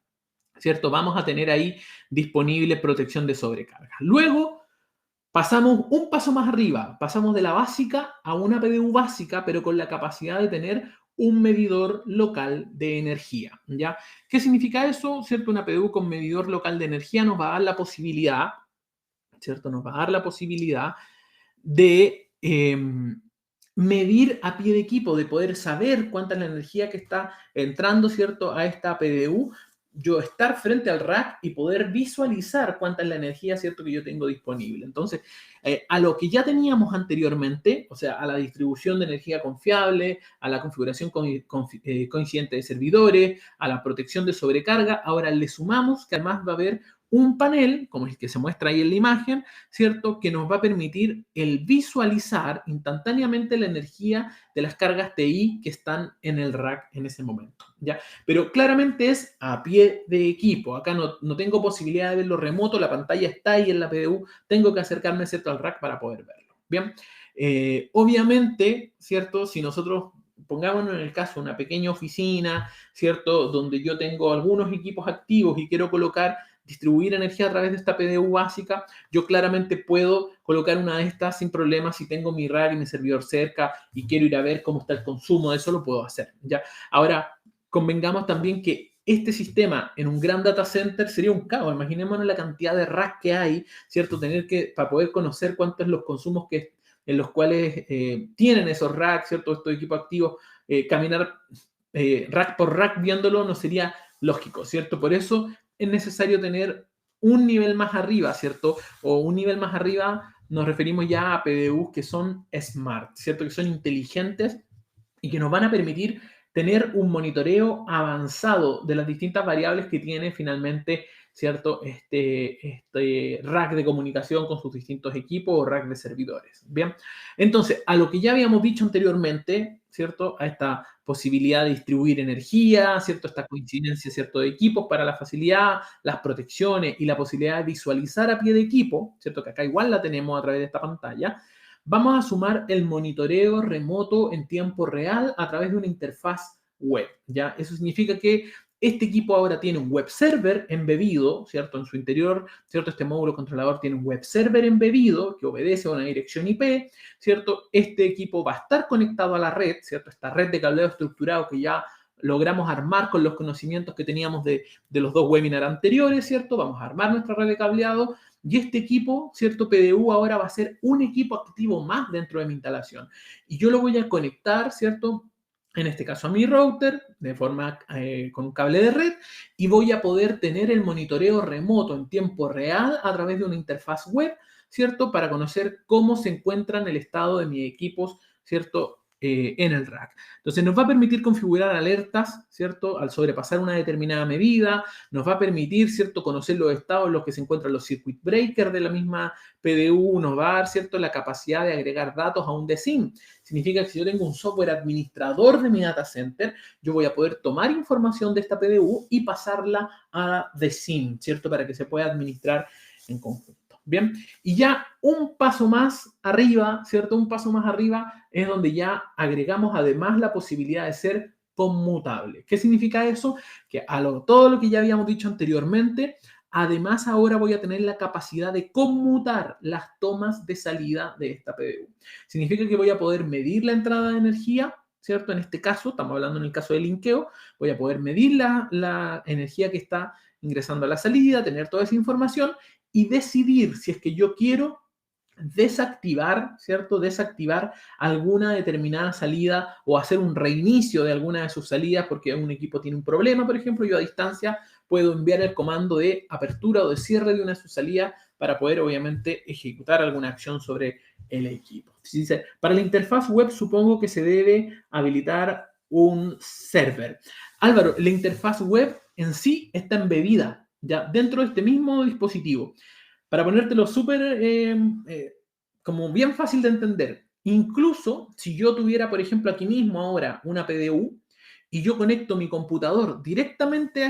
¿cierto?, vamos a tener ahí disponible protección de sobrecarga. Luego, pasamos un paso más arriba, pasamos de la básica a una PDU básica, pero con la capacidad de tener un medidor local de energía, ¿ya? ¿Qué significa eso? ¿Cierto? Una PDU con medidor local de energía nos va a dar la posibilidad, ¿cierto? Nos va a dar la posibilidad de medir a pie de equipo, de poder saber cuánta es la energía que está entrando, ¿cierto?, a esta PDU, yo estar frente al rack y poder visualizar cuánta es la energía, ¿cierto?, que yo tengo disponible. Entonces, a lo que ya teníamos anteriormente, o sea, a la distribución de energía confiable, a la configuración coincidente de servidores, a la protección de sobrecarga, ahora le sumamos que además va a haber un panel, como el que se muestra ahí en la imagen, ¿cierto?, que nos va a permitir el visualizar instantáneamente la energía de las cargas TI que están en el rack en ese momento, ¿ya? Pero claramente es a pie de equipo. Acá no tengo posibilidad de verlo remoto, la pantalla está ahí en la PDU, tengo que acercarme, ¿cierto?, al rack para poder verlo. Bien, obviamente, ¿cierto?, si nosotros pongámonos en el caso una pequeña oficina, ¿cierto?, donde yo tengo algunos equipos activos y quiero distribuir energía a través de esta PDU básica, yo claramente puedo colocar una de estas sin problemas si tengo mi rack y mi servidor cerca y quiero ir a ver cómo está el consumo de eso, lo puedo hacer, ¿ya? Ahora, convengamos también que este sistema en un gran data center sería un caos. Imaginémonos la cantidad de racks que hay, ¿cierto? Para poder conocer cuántos son los consumos en los cuales tienen esos racks, ¿cierto? Estos equipos activos, caminar rack por rack viéndolo no sería lógico, ¿cierto? Por eso es necesario tener un nivel más arriba, ¿cierto? O un nivel más arriba nos referimos ya a PDUs que son smart, ¿cierto? Que son inteligentes y que nos van a permitir tener un monitoreo avanzado de las distintas variables que tiene finalmente, ¿cierto?, este rack de comunicación con sus distintos equipos o rack de servidores. Bien, entonces, a lo que ya habíamos dicho anteriormente, ¿cierto?, a esta posibilidad de distribuir energía, ¿cierto?, esta coincidencia, ¿cierto?, de equipos para la facilidad, las protecciones y la posibilidad de visualizar a pie de equipo, ¿cierto?, que acá igual la tenemos a través de esta pantalla. Vamos a sumar el monitoreo remoto en tiempo real a través de una interfaz web, ¿ya? Eso significa que este equipo ahora tiene un web server embebido, ¿cierto? En su interior, ¿cierto? Este módulo controlador tiene un web server embebido que obedece a una dirección IP, ¿cierto? Este equipo va a estar conectado a la red, ¿cierto? Esta red de cableado estructurado que ya logramos armar con los conocimientos que teníamos de los dos webinars anteriores, ¿cierto? Vamos a armar nuestra red de cableado y este equipo, ¿cierto? PDU ahora va a ser un equipo activo más dentro de mi instalación. Y yo lo voy a conectar, ¿cierto?, en este caso a mi router, de forma con un cable de red, y voy a poder tener el monitoreo remoto en tiempo real a través de una interfaz web, ¿cierto?, para conocer cómo se encuentran el estado de mis equipos, ¿cierto?, en el rack. Entonces nos va a permitir configurar alertas, ¿cierto?, al sobrepasar una determinada medida, nos va a permitir, ¿cierto?, conocer los estados en los que se encuentran los circuit breakers de la misma PDU, nos va a dar, ¿cierto?, la capacidad de agregar datos a un DSIM. Significa que si yo tengo un software administrador de mi data center, yo voy a poder tomar información de esta PDU y pasarla a DSIM, ¿cierto?, para que se pueda administrar en conjunto. Bien, y ya un paso más arriba, ¿cierto? Un paso más arriba es donde ya agregamos además la posibilidad de ser conmutable. ¿Qué significa eso? Que todo lo que ya habíamos dicho anteriormente, además ahora voy a tener la capacidad de conmutar las tomas de salida de esta PDU. Significa que voy a poder medir la entrada de energía, ¿cierto? En este caso, estamos hablando en el caso del linkeo, voy a poder medir la energía que está ingresando a la salida, tener toda esa información y decidir si es que yo quiero desactivar, ¿cierto? Desactivar alguna determinada salida o hacer un reinicio de alguna de sus salidas porque un equipo tiene un problema, por ejemplo, yo a distancia puedo enviar el comando de apertura o de cierre de una de sus salidas para poder, obviamente, ejecutar alguna acción sobre el equipo. Dice, para la interfaz web supongo que se debe habilitar un server. Álvaro, la interfaz web en sí está embebida ya dentro de este mismo dispositivo. Para ponértelo súper, como bien fácil de entender, Incluso si yo tuviera, por ejemplo, aquí mismo ahora una PDU y yo conecto mi computador directamente a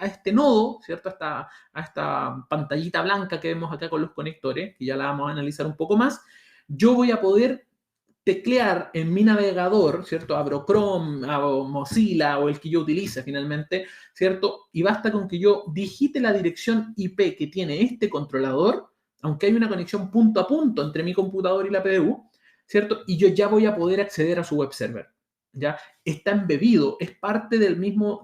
este nodo, ¿cierto? A esta pantallita blanca que vemos acá con los conectores, que ya la vamos a analizar un poco más, yo voy a poder teclear en mi navegador, ¿cierto? Abro Chrome, abro Mozilla o el que yo utilice finalmente, ¿cierto? Y basta con que yo digite la dirección IP que tiene este controlador, aunque hay una conexión punto a punto entre mi computador y la PDU, ¿cierto? Y yo ya voy a poder acceder a su web server. ¿Ya? Está embebido, es parte del mismo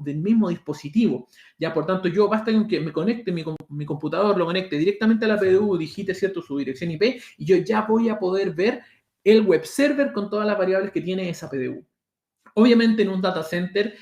dispositivo. ¿Ya? Por tanto, yo basta con que me conecte mi computador, lo conecte directamente a la PDU, digite, ¿cierto? Su dirección IP y yo ya voy a poder ver el web server con todas las variables que tiene esa PDU. Obviamente en un data center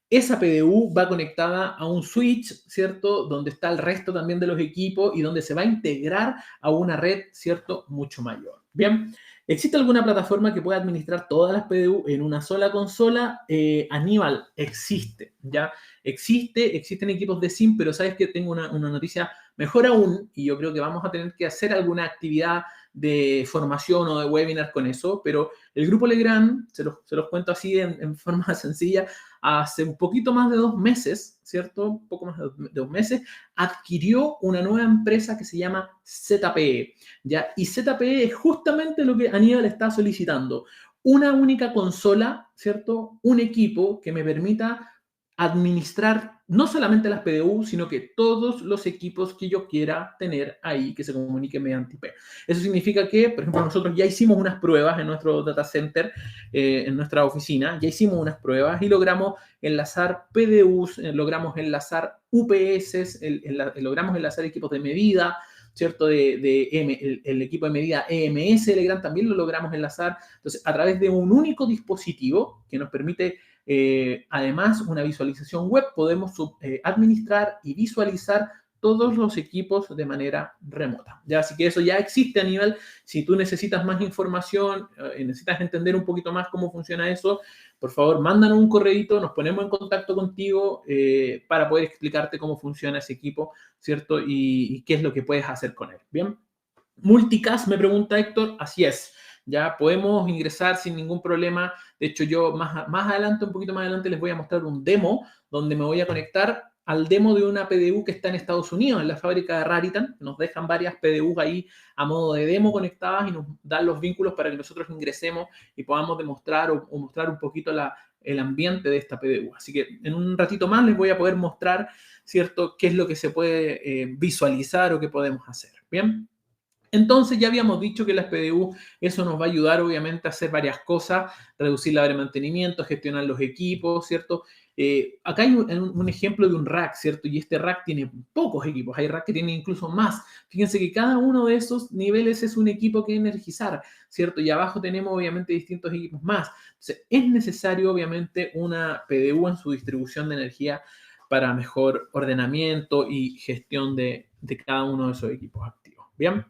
esa PDU va conectada a un switch, ¿cierto? Donde está el resto también de los equipos y donde se va a integrar a una red, ¿cierto? Mucho mayor. Bien, ¿existe alguna plataforma que pueda administrar todas las PDU en una sola consola? Aníbal, existe, ¿ya? Existen equipos de SIM, pero sabes que tengo una noticia mejor aún y yo creo que vamos a tener que hacer alguna actividad de formación o de webinar con eso, pero el grupo Legrand, se los cuento así en forma sencilla, hace un poquito más de 2 meses, ¿cierto? Un poco más de 2 meses, adquirió una nueva empresa que se llama ZPE, ¿ya? Y ZPE es justamente lo que Aníbal está solicitando. Una única consola, ¿cierto? Un equipo que me permita administrar no solamente las PDU, sino que todos los equipos que yo quiera tener ahí que se comuniquen mediante IP. Eso significa que, por ejemplo, nosotros ya hicimos unas pruebas en nuestro data center, en nuestra oficina, ya hicimos unas pruebas y logramos enlazar PDUs, logramos enlazar UPS, logramos enlazar equipos de medida, ¿cierto? El equipo de medida EMS, Legrand, también lo logramos enlazar. Entonces, a través de un único dispositivo que nos permite además, una visualización web, podemos administrar y visualizar todos los equipos de manera remota. ¿Ya? Así que eso ya existe a nivel, si tú necesitas más información, necesitas entender un poquito más cómo funciona eso, por favor, mándanos un correíto, nos ponemos en contacto contigo para poder explicarte cómo funciona ese equipo, ¿cierto? Y qué es lo que puedes hacer con él. Bien. Multicast, me pregunta Héctor, así es. Ya podemos ingresar sin ningún problema. De hecho, yo más adelante, un poquito más adelante, les voy a mostrar un demo donde me voy a conectar al demo de una PDU que está en Estados Unidos, en la fábrica de Raritan. Nos dejan varias PDUs ahí a modo de demo conectadas y nos dan los vínculos para que nosotros ingresemos y podamos demostrar o mostrar un poquito el ambiente de esta PDU. Así que en un ratito más les voy a poder mostrar, ¿cierto?, qué es lo que se puede visualizar o qué podemos hacer. Bien. Entonces ya habíamos dicho que las PDU, eso nos va a ayudar obviamente a hacer varias cosas, reducir la hora de mantenimiento, gestionar los equipos, ¿cierto? Acá hay un ejemplo de un rack, ¿cierto? Y este rack tiene pocos equipos, hay rack que tienen incluso más. Fíjense que cada uno de esos niveles es un equipo que energizar, ¿cierto? Y abajo tenemos obviamente distintos equipos más. Entonces es necesario obviamente una PDU en su distribución de energía para mejor ordenamiento y gestión de cada uno de esos equipos activos. ¿Bien?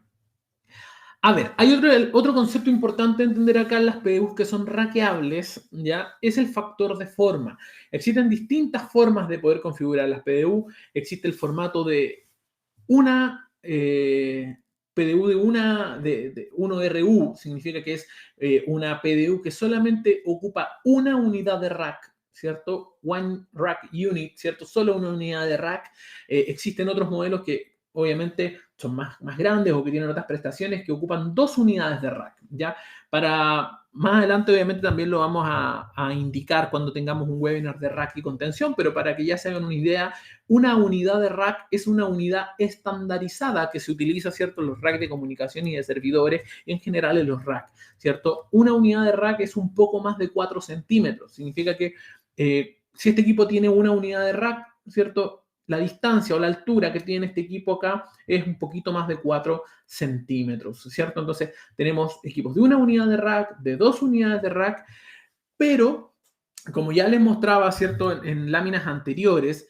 A ver, hay otro concepto importante a entender acá en las PDUs que son rackeables, ¿ya? Es el factor de forma. Existen distintas formas de poder configurar las PDU. Existe el formato de una PDU de 1RU, significa que es una PDU que solamente ocupa una unidad de rack, ¿cierto? One rack unit, ¿cierto? Solo una unidad de rack. Existen otros modelos que obviamente son más grandes o que tienen otras prestaciones que ocupan 2 unidades de rack, ¿ya? Para más adelante, obviamente, también lo vamos a indicar cuando tengamos un webinar de rack y contención, pero para que ya se hagan una idea, una unidad de rack es una unidad estandarizada que se utiliza, ¿cierto?, en los racks de comunicación y de servidores, en general en los racks, ¿cierto? Una unidad de rack es un poco más de 4 centímetros. Significa que si este equipo tiene una unidad de rack, ¿cierto?, la distancia o la altura que tiene este equipo acá es un poquito más de 4 centímetros, ¿cierto? Entonces tenemos equipos de una unidad de rack, de 2 unidades de rack, pero como ya les mostraba, ¿cierto?, en láminas anteriores,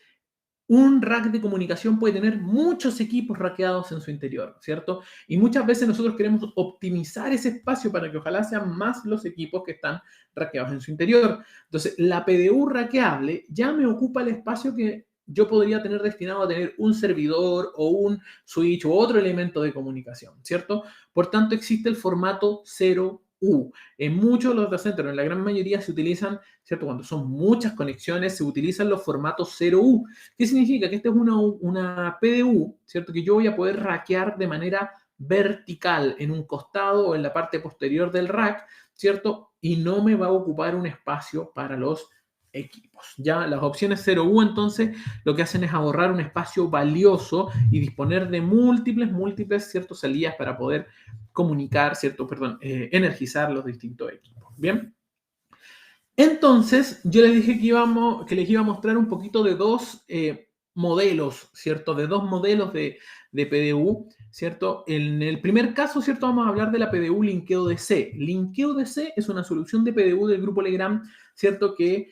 un rack de comunicación puede tener muchos equipos rackeados en su interior, ¿cierto? Y muchas veces nosotros queremos optimizar ese espacio para que ojalá sean más los equipos que están rackeados en su interior. Entonces, la PDU rackeable ya me ocupa el espacio que yo podría tener destinado a tener un servidor o un switch o otro elemento de comunicación, ¿cierto? Por tanto, existe el formato 0 PDU. En muchos de los data centers, en la gran mayoría se utilizan, ¿cierto? Cuando son muchas conexiones, se utilizan los formatos 0U. ¿Qué significa? Que esta es una PDU, ¿cierto? Que yo voy a poder rackear de manera vertical en un costado o en la parte posterior del rack, ¿cierto? Y no me va a ocupar un espacio para los equipos. Ya las opciones 0U entonces lo que hacen es ahorrar un espacio valioso y disponer de múltiples, ¿cierto? Salidas para poder comunicar, ¿cierto? Perdón, energizar los distintos equipos. Bien. Entonces, yo les dije que les iba a mostrar un poquito de dos modelos, ¿cierto? De dos modelos de PDU, ¿cierto? En el primer caso, ¿cierto? Vamos a hablar de la PDU Linkeo DC. Linkeo DC es una solución de PDU del grupo Legrand, ¿cierto? Que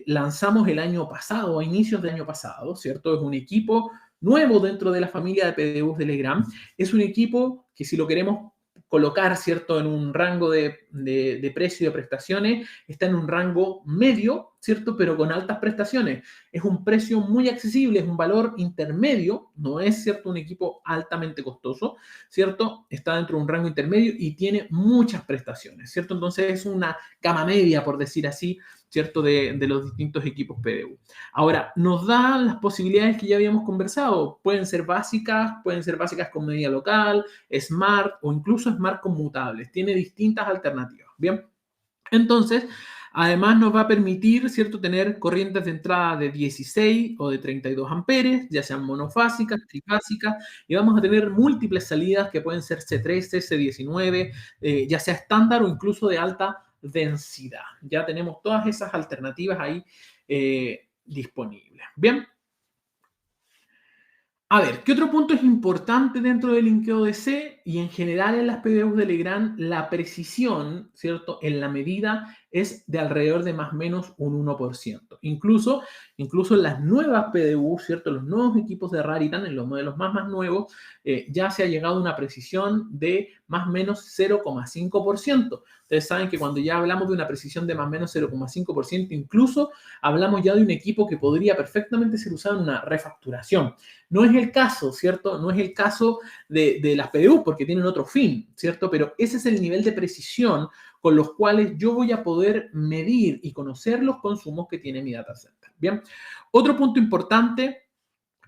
lanzamos el año pasado, a inicios del año pasado, ¿cierto? Es un equipo nuevo dentro de la familia de PDUs de Legrand. Es un equipo que si lo queremos colocar, ¿cierto? En un rango de precio y de prestaciones, está en un rango medio, ¿cierto? Pero con altas prestaciones. Es un precio muy accesible, es un valor intermedio, no es, ¿cierto? Un equipo altamente costoso, ¿cierto? Está dentro de un rango intermedio y tiene muchas prestaciones, ¿cierto? Entonces es una gama media, por decir así, ¿cierto? De los distintos equipos PDU. Ahora, nos da las posibilidades que ya habíamos conversado. Pueden ser básicas con medida local, Smart o incluso Smart conmutables. Tiene distintas alternativas. Bien, entonces, además nos va a permitir, ¿cierto?, tener corrientes de entrada de 16 o de 32 amperes, ya sean monofásicas, trifásicas, y vamos a tener múltiples salidas que pueden ser C13, C19, ya sea estándar o incluso de alta densidad. Ya tenemos todas esas alternativas ahí disponibles. Bien. A ver, ¿qué otro punto es importante dentro del linkeo DC y en general en las PDUs de Legrand? La precisión, ¿cierto? En la medida es de alrededor de más o menos un 1%. Incluso en las nuevas PDUs, ¿cierto? Los nuevos equipos de Raritan, en los modelos más nuevos, ya se ha llegado a una precisión de más o menos 0,5%. Ustedes saben que cuando ya hablamos de una precisión de más o menos 0,5%, incluso hablamos ya de un equipo que podría perfectamente ser usado en una refacturación. No es el caso, ¿cierto? No es el caso de las PDU porque tienen otro fin, ¿cierto? Pero ese es el nivel de precisión con los cuales yo voy a poder medir y conocer los consumos que tiene mi data center. Bien, otro punto importante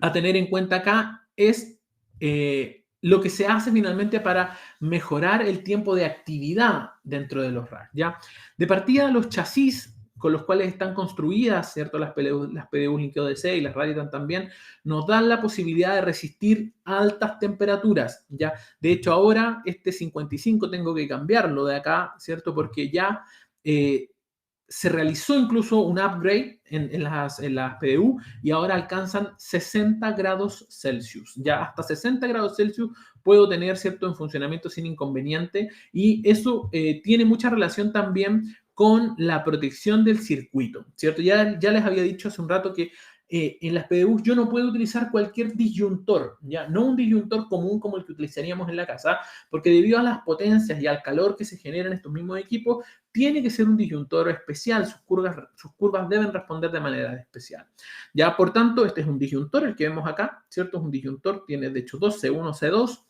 a tener en cuenta acá es lo que se hace finalmente para mejorar el tiempo de actividad dentro de los racks, ¿ya? De partida, los chasis con los cuales están construidas, ¿cierto? Las PDUs Linkeo DC y las Raritan también, nos dan la posibilidad de resistir altas temperaturas, ¿ya? De hecho, ahora este 55 tengo que cambiarlo de acá, ¿cierto? Porque ya se realizó incluso un upgrade en las PDU y ahora alcanzan 60 grados Celsius. Ya hasta 60 grados Celsius puedo tener, ¿cierto?, en funcionamiento sin inconveniente y eso tiene mucha relación también con la protección del circuito, ¿cierto? Ya les había dicho hace un rato que en las PDUs yo no puedo utilizar cualquier disyuntor, ¿ya? No un disyuntor común como el que utilizaríamos en la casa, porque debido a las potencias y al calor que se genera en estos mismos equipos, tiene que ser un disyuntor especial, sus curvas deben responder de manera especial. Ya, por tanto, este es un disyuntor, el que vemos acá, ¿cierto? Es un disyuntor, tiene de hecho dos, C1, C2.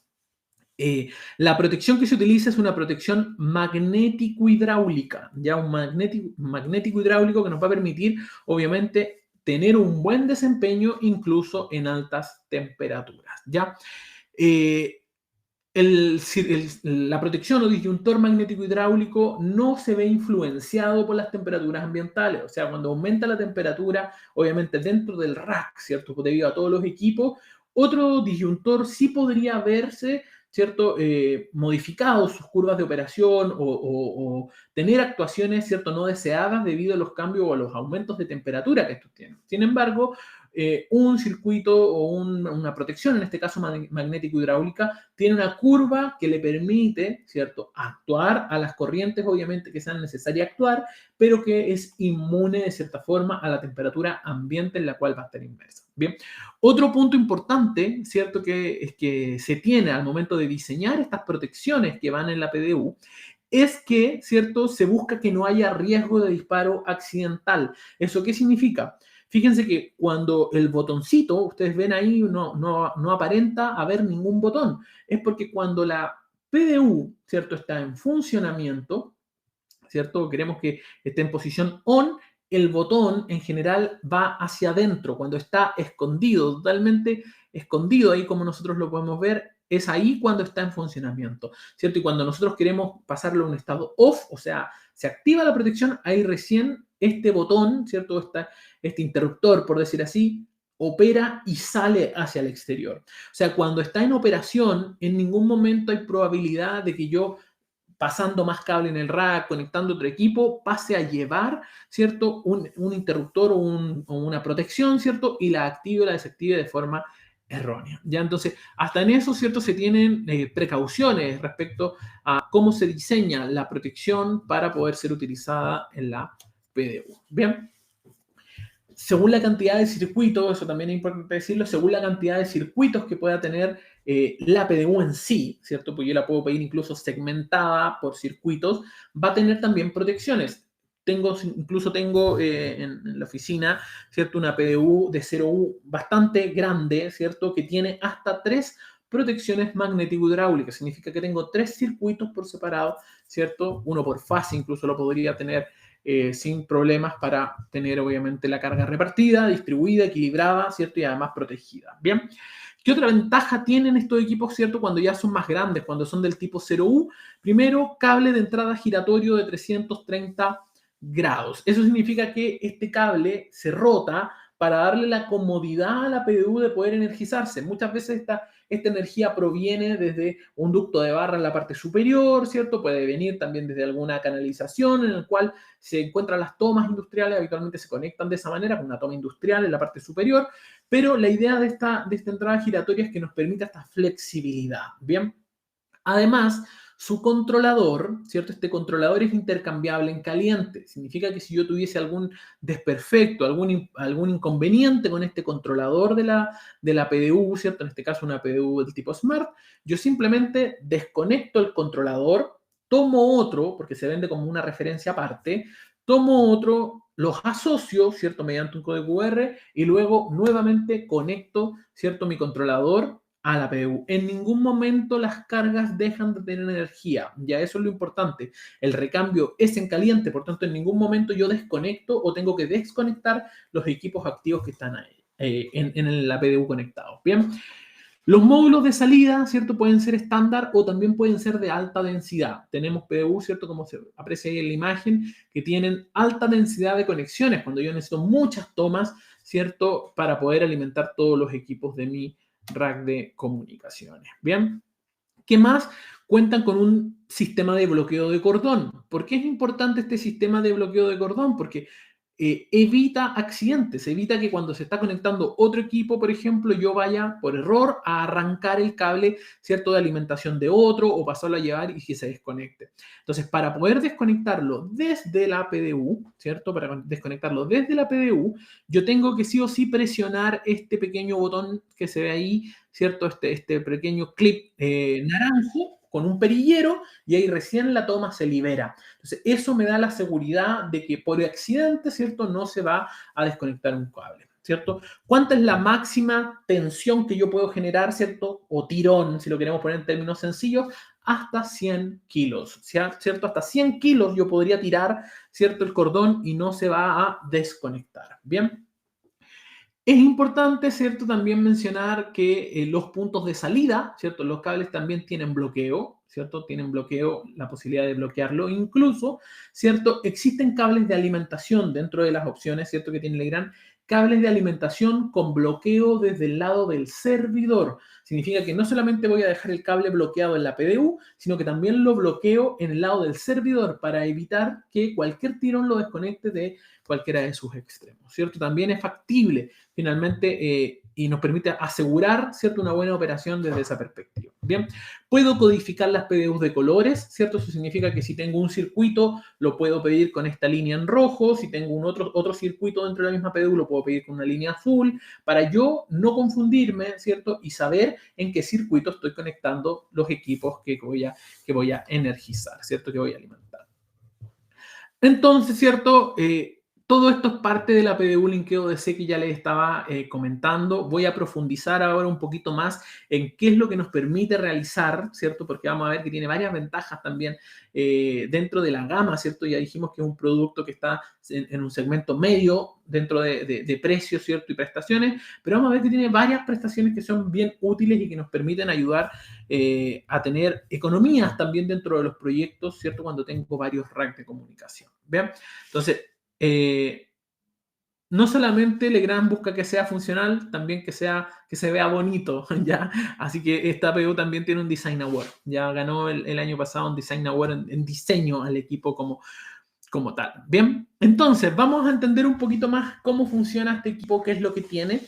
La protección que se utiliza es una protección magnético-hidráulica, ya un magnético-hidráulico que nos va a permitir, obviamente, tener un buen desempeño incluso en altas temperaturas, ¿ya? La protección o disyuntor magnético hidráulico no se ve influenciado por las temperaturas ambientales. O sea, cuando aumenta la temperatura, obviamente dentro del rack, ¿cierto? Debido a todos los equipos, otro disyuntor sí podría verse, ¿cierto? Modificado sus curvas de operación o tener actuaciones, ¿cierto? No deseadas debido a los cambios o a los aumentos de temperatura que estos tienen. Sin embargo, un circuito o una protección, en este caso magnético-hidráulica, tiene una curva que le permite, ¿cierto?, actuar a las corrientes, obviamente, que sean necesarias actuar, pero que es inmune, de cierta forma, a la temperatura ambiente en la cual va a estar inmersa. Bien, otro punto importante, ¿cierto?, que se tiene al momento de diseñar estas protecciones que van en la PDU, es que, ¿cierto?, se busca que no haya riesgo de disparo accidental. ¿Eso qué significa? Fíjense que cuando el botoncito, ustedes ven ahí, no aparenta haber ningún botón. Es porque cuando la PDU, ¿cierto?, está en funcionamiento, ¿cierto? Queremos que esté en posición on. El botón en general va hacia adentro, cuando está escondido, totalmente escondido, ahí como nosotros lo podemos ver, es ahí cuando está en funcionamiento, ¿cierto? Y cuando nosotros queremos pasarlo a un estado off, o sea, se activa la protección, ahí recién este botón, ¿cierto? Este interruptor, por decir así, opera y sale hacia el exterior. O sea, cuando está en operación, en ningún momento hay probabilidad de que yo pasando más cable en el rack, conectando otro equipo, pase a llevar, ¿cierto? Un interruptor o una protección, ¿cierto? Y la active o la desactive de forma errónea. Ya entonces, hasta en eso, ¿cierto? Se tienen precauciones respecto a cómo se diseña la protección para poder ser utilizada en la PDU. Bien. Según la cantidad de circuitos, eso también es importante decirlo, según la cantidad de circuitos que pueda tener la PDU en sí, ¿cierto? Pues yo la puedo pedir incluso segmentada por circuitos, va a tener también protecciones. Incluso tengo en la oficina, ¿cierto? Una PDU de 0U bastante grande, ¿cierto? Que tiene hasta 3 protecciones magnético-hidráulicas. Significa que tengo 3 circuitos por separado, ¿cierto? Uno por fase, incluso lo podría tener sin problemas para tener obviamente la carga repartida, distribuida, equilibrada, ¿cierto? Y además protegida. Bien. ¿Qué otra ventaja tienen estos equipos, cierto? Cuando ya son más grandes, cuando son del tipo 0U. Primero, cable de entrada giratorio de 330 grados. Eso significa que este cable se rota para darle la comodidad a la PDU de poder energizarse. Muchas veces esta energía proviene desde un ducto de barra en la parte superior, ¿cierto? Puede venir también desde alguna canalización en el cual se encuentran las tomas industriales, habitualmente se conectan de esa manera, con una toma industrial en la parte superior, pero la idea de esta entrada giratoria es que nos permita esta flexibilidad, ¿bien? Además, su controlador, ¿cierto? Este controlador es intercambiable en caliente. Significa que si yo tuviese algún desperfecto, algún inconveniente con este controlador de la PDU, ¿cierto? En este caso una PDU del tipo Smart, yo simplemente desconecto el controlador, tomo otro, porque se vende como una referencia aparte, tomo otro, los asocio, ¿cierto? Mediante un código QR y luego nuevamente conecto, ¿cierto? Mi controlador a la PDU. En ningún momento las cargas dejan de tener energía. Ya eso es lo importante. El recambio es en caliente, por tanto, en ningún momento yo desconecto o tengo que desconectar los equipos activos que están ahí, en la PDU conectados. Bien. Los módulos de salida, ¿cierto? Pueden ser estándar o también pueden ser de alta densidad. Tenemos PDU, ¿cierto? Como se aprecia ahí en la imagen, que tienen alta densidad de conexiones, cuando yo necesito muchas tomas, ¿cierto? Para poder alimentar todos los equipos de mi rack de comunicaciones. Bien. ¿Qué más? Cuentan con un sistema de bloqueo de cordón. ¿Por qué es importante este sistema de bloqueo de cordón? Porque evita accidentes, evita que cuando se está conectando otro equipo, por ejemplo, yo vaya por error a arrancar el cable, ¿cierto?, de alimentación de otro o pasarlo a llevar y que se desconecte. Entonces, para poder desconectarlo desde la PDU, ¿cierto? Para desconectarlo desde la PDU, yo tengo que sí o sí presionar este pequeño botón que se ve ahí, ¿cierto? Este pequeño clip naranjo con un perillero y ahí recién la toma se libera. Entonces, eso me da la seguridad de que por accidente, ¿cierto?, no se va a desconectar un cable, ¿cierto? ¿Cuánta es la máxima tensión que yo puedo generar, ¿cierto? O tirón, si lo queremos poner en términos sencillos, hasta 100 kilos, ¿cierto? Hasta 100 kilos yo podría tirar, ¿cierto?, el cordón y no se va a desconectar, ¿bien? Es importante, ¿cierto?, también mencionar que los puntos de salida, ¿cierto?, los cables también tienen bloqueo, ¿cierto? Tienen bloqueo, la posibilidad de bloquearlo. Incluso, ¿cierto?, existen cables de alimentación dentro de las opciones, ¿cierto?, que tiene Legrand, cables de alimentación con bloqueo desde el lado del servidor. Significa que no solamente voy a dejar el cable bloqueado en la PDU, sino que también lo bloqueo en el lado del servidor para evitar que cualquier tirón lo desconecte de cualquiera de sus extremos, ¿cierto? También es factible finalmente y nos permite asegurar, ¿cierto?, una buena operación desde esa perspectiva. Bien, puedo codificar las PDUs de colores, ¿cierto? Eso significa que si tengo un circuito, lo puedo pedir con esta línea en rojo, si tengo otro circuito dentro de la misma PDU, lo puedo pedir con una línea azul, para yo no confundirme, ¿cierto?, y saber en qué circuito estoy conectando los equipos que voy a energizar, ¿cierto?, que voy a alimentar. Entonces, ¿cierto? Todo esto es parte de la PDU Linkeo DC que ya les estaba comentando. Voy a profundizar ahora un poquito más en qué es lo que nos permite realizar, ¿cierto? Porque vamos a ver que tiene varias ventajas también dentro de la gama, ¿cierto? Ya dijimos que es un producto que está en un segmento medio dentro de precios, ¿cierto? Y prestaciones, pero vamos a ver que tiene varias prestaciones que son bien útiles y que nos permiten ayudar a tener economías también dentro de los proyectos, ¿cierto? Cuando tengo varios racks de comunicación. ¿Bien? Entonces, no solamente Legrand busca que sea funcional, también que se vea bonito, ¿ya? Así que esta PU también tiene un Design Award. Ya ganó el año pasado un Design Award en diseño al equipo como tal. Bien, entonces vamos a entender un poquito más cómo funciona este equipo, qué es lo que tiene.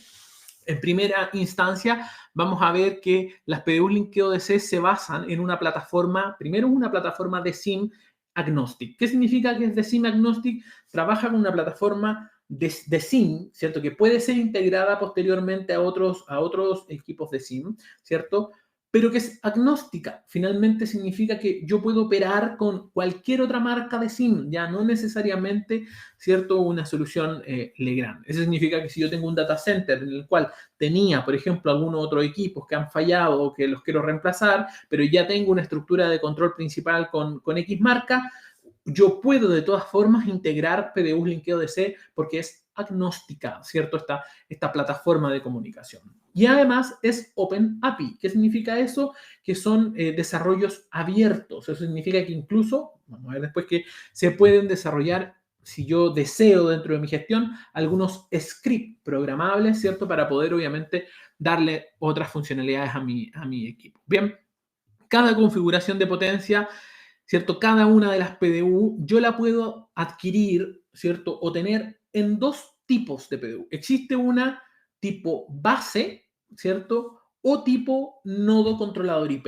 En primera instancia, vamos a ver que las PDU Linkeo DC se basan en una plataforma, primero una plataforma de SIM agnostic. ¿Qué significa que es de SIM agnostic? Trabaja con una plataforma de SIM, ¿cierto? Que puede ser integrada posteriormente a otros equipos de SIM, ¿cierto? Pero que es agnóstica. Finalmente significa que yo puedo operar con cualquier otra marca de SIM, ya no necesariamente, ¿cierto? Una solución Legrand. Eso significa que si yo tengo un data center en el cual tenía, por ejemplo, algunos otros equipos que han fallado o que los quiero reemplazar, pero ya tengo una estructura de control principal con X marca, yo puedo de todas formas integrar PDUs Linkeo DC porque es agnóstica, ¿cierto? Esta plataforma de comunicación. Y además es Open API. ¿Qué significa eso? Que son desarrollos abiertos. Eso significa que incluso, vamos a ver después, que se pueden desarrollar, si yo deseo dentro de mi gestión, algunos scripts programables, ¿cierto? Para poder, obviamente, darle otras funcionalidades a mi equipo. Bien, cada configuración de potencia, ¿cierto? Cada una de las PDU yo la puedo adquirir, ¿cierto? O tener en dos tipos de PDU. Existe una tipo base, ¿cierto? O tipo nodo controlador IP.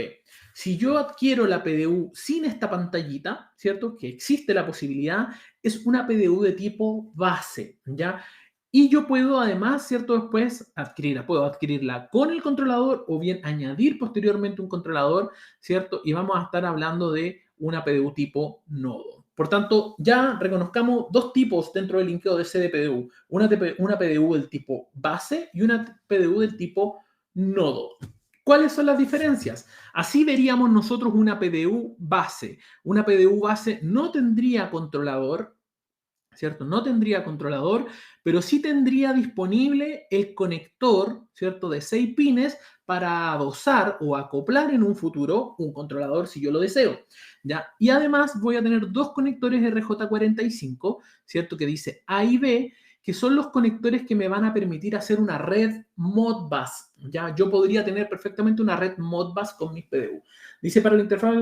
Si yo adquiero la PDU sin esta pantallita, ¿cierto? Que existe la posibilidad, es una PDU de tipo base, ¿ya? Y yo puedo además, ¿cierto? Después puedo adquirirla con el controlador o bien añadir posteriormente un controlador, ¿cierto? Y vamos a estar hablando de una PDU tipo nodo. Por tanto, ya reconozcamos dos tipos dentro del linkeo DC de PDU. Una PDU del tipo base y una PDU del tipo nodo. ¿Cuáles son las diferencias? Así veríamos nosotros una PDU base. Una PDU base no tendría controlador, ¿cierto? No tendría controlador, pero sí tendría disponible el conector, ¿cierto? De 6 pines para adosar o acoplar en un futuro un controlador si yo lo deseo, ¿ya? Y además voy a tener dos conectores RJ45, ¿cierto? Que dice A y B, que son los conectores que me van a permitir hacer una red Modbus, ¿ya? Yo podría tener perfectamente una red Modbus con mis PDU. Dice, para la interfaz,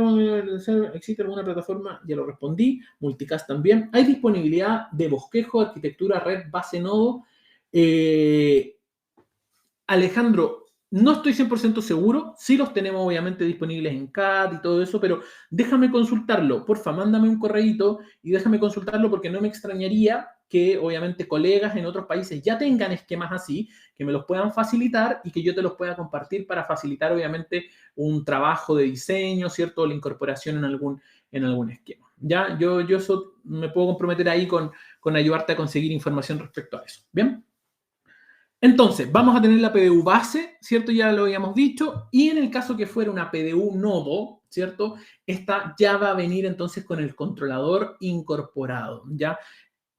¿existe alguna plataforma? Ya lo respondí. Multicast también. Hay disponibilidad de bosquejo, arquitectura, red, base, nodo. Alejandro, no estoy 100% seguro. Sí los tenemos obviamente disponibles en CAD y todo eso, pero déjame consultarlo. Porfa, mándame un correíto y déjame consultarlo porque no me extrañaría que obviamente colegas en otros países ya tengan esquemas así, que me los puedan facilitar y que yo te los pueda compartir para facilitar obviamente un trabajo de diseño, ¿cierto? O la incorporación en algún esquema. Ya, yo eso me puedo comprometer ahí con ayudarte a conseguir información respecto a eso. ¿Bien? Entonces, vamos a tener la PDU base, ¿cierto? Ya lo habíamos dicho. Y en el caso que fuera una PDU nodo, ¿cierto? Esta ya va a venir entonces con el controlador incorporado, ¿ya?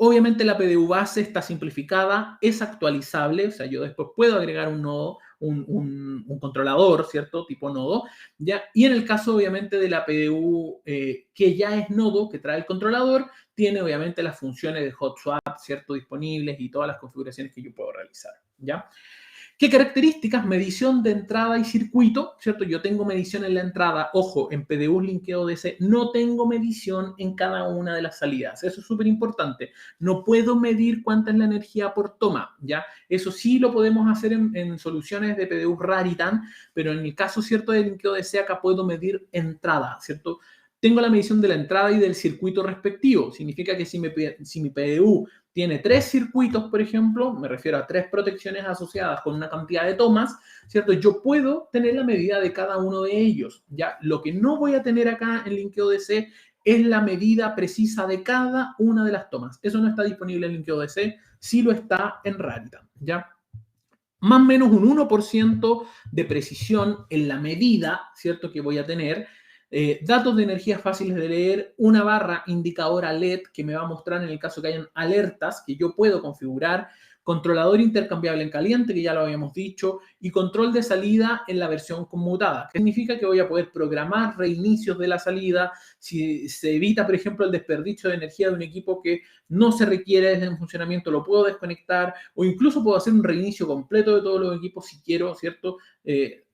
Obviamente la PDU base está simplificada, es actualizable, o sea, yo después puedo agregar un nodo, un controlador, ¿cierto? Tipo nodo, ¿ya? Y en el caso, obviamente, de la PDU que ya es nodo, que trae el controlador, tiene, obviamente, las funciones de hot swap, ¿cierto? Disponibles y todas las configuraciones que yo puedo realizar, ¿ya? ¿Qué características? Medición de entrada y circuito, ¿cierto? Yo tengo medición en la entrada. Ojo, en PDU Linkeo DC no tengo medición en cada una de las salidas. Eso es súper importante. No puedo medir cuánta es la energía por toma, ¿ya? Eso sí lo podemos hacer en soluciones de PDU Raritan, pero en el caso, ¿cierto?, de Linkeo DC acá puedo medir entrada, ¿cierto? Tengo la medición de la entrada y del circuito respectivo. Significa que si mi PDU tiene 3 circuitos, por ejemplo, me refiero a 3 protecciones asociadas con una cantidad de tomas, ¿cierto? Yo puedo tener la medida de cada uno de ellos, ¿ya? Lo que no voy a tener acá en Linkeo DC es la medida precisa de cada una de las tomas. Eso no está disponible en LinkedIn, sí lo está en Raritan, ¿ya? Más o menos un 1% de precisión en la medida, ¿cierto?, que voy a tener. Datos de energía fáciles de leer, una barra indicadora LED que me va a mostrar en el caso que hayan alertas que yo puedo configurar, controlador intercambiable en caliente, que ya lo habíamos dicho, y control de salida en la versión conmutada, que significa que voy a poder programar reinicios de la salida, si se evita, por ejemplo, el desperdicio de energía de un equipo que no se requiere desde el funcionamiento, lo puedo desconectar, o incluso puedo hacer un reinicio completo de todos los equipos si quiero, ¿cierto?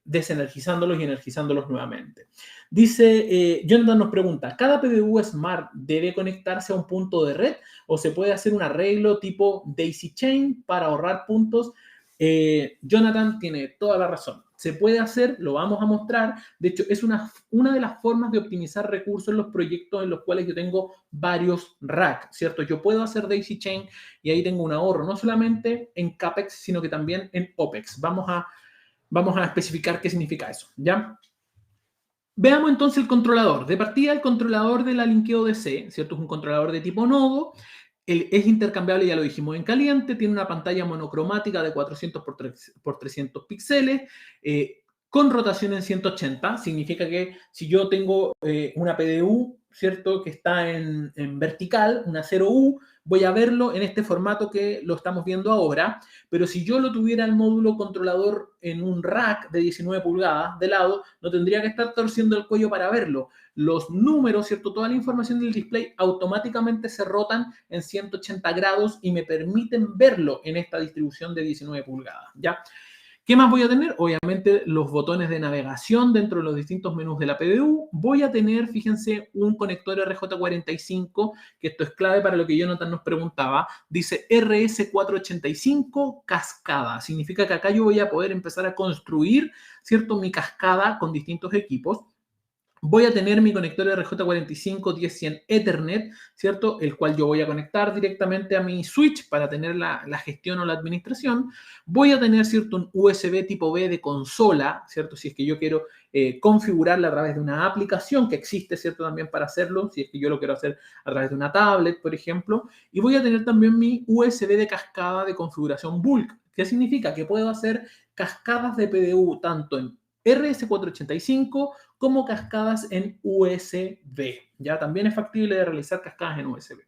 Desenergizándolos y energizándolos nuevamente. Dice, Jonathan nos pregunta, ¿cada PDU Smart debe conectarse a un punto de red o se puede hacer un arreglo tipo Daisy Chain para ahorrar puntos? Jonathan tiene toda la razón. Se puede hacer, lo vamos a mostrar. De hecho, es una de las formas de optimizar recursos en los proyectos en los cuales yo tengo varios racks, ¿cierto? Yo puedo hacer Daisy Chain y ahí tengo un ahorro, no solamente en CAPEX, sino que también en OPEX. Vamos a especificar qué significa eso, ¿ya? Veamos entonces el controlador. De partida, el controlador de la Linkeo DC, ¿cierto? Es un controlador de tipo nodo. Es intercambiable, ya lo dijimos, en caliente. Tiene una pantalla monocromática de 400 por 300 píxeles. Con rotación en 180. Significa que si yo tengo una PDU, ¿cierto?, que está en vertical, una 0U, voy a verlo en este formato que lo estamos viendo ahora. Pero si yo lo tuviera el módulo controlador en un rack de 19 pulgadas de lado, no tendría que estar torciendo el cuello para verlo. Los números, ¿cierto?, toda la información del display automáticamente se rotan en 180 grados y me permiten verlo en esta distribución de 19 pulgadas, ¿ya? ¿Qué más voy a tener? Obviamente los botones de navegación dentro de los distintos menús de la PDU. Voy a tener, fíjense, un conector RJ45, que esto es clave para lo que Jonathan nos preguntaba. Dice RS485 cascada. Significa que acá yo voy a poder empezar a construir, ¿cierto?, mi cascada con distintos equipos. Voy a tener mi conector RJ45 10100 Ethernet, ¿cierto? El cual yo voy a conectar directamente a mi switch para tener la gestión o la administración. Voy a tener, ¿cierto?, un USB tipo B de consola, ¿cierto? Si es que yo quiero configurarla a través de una aplicación que existe, ¿cierto?, también para hacerlo, si es que yo lo quiero hacer a través de una tablet, por ejemplo. Y voy a tener también mi USB de cascada de configuración bulk. ¿Qué significa? Que puedo hacer cascadas de PDU tanto en RS485 como cascadas en USB. Ya también es factible de realizar cascadas en USB.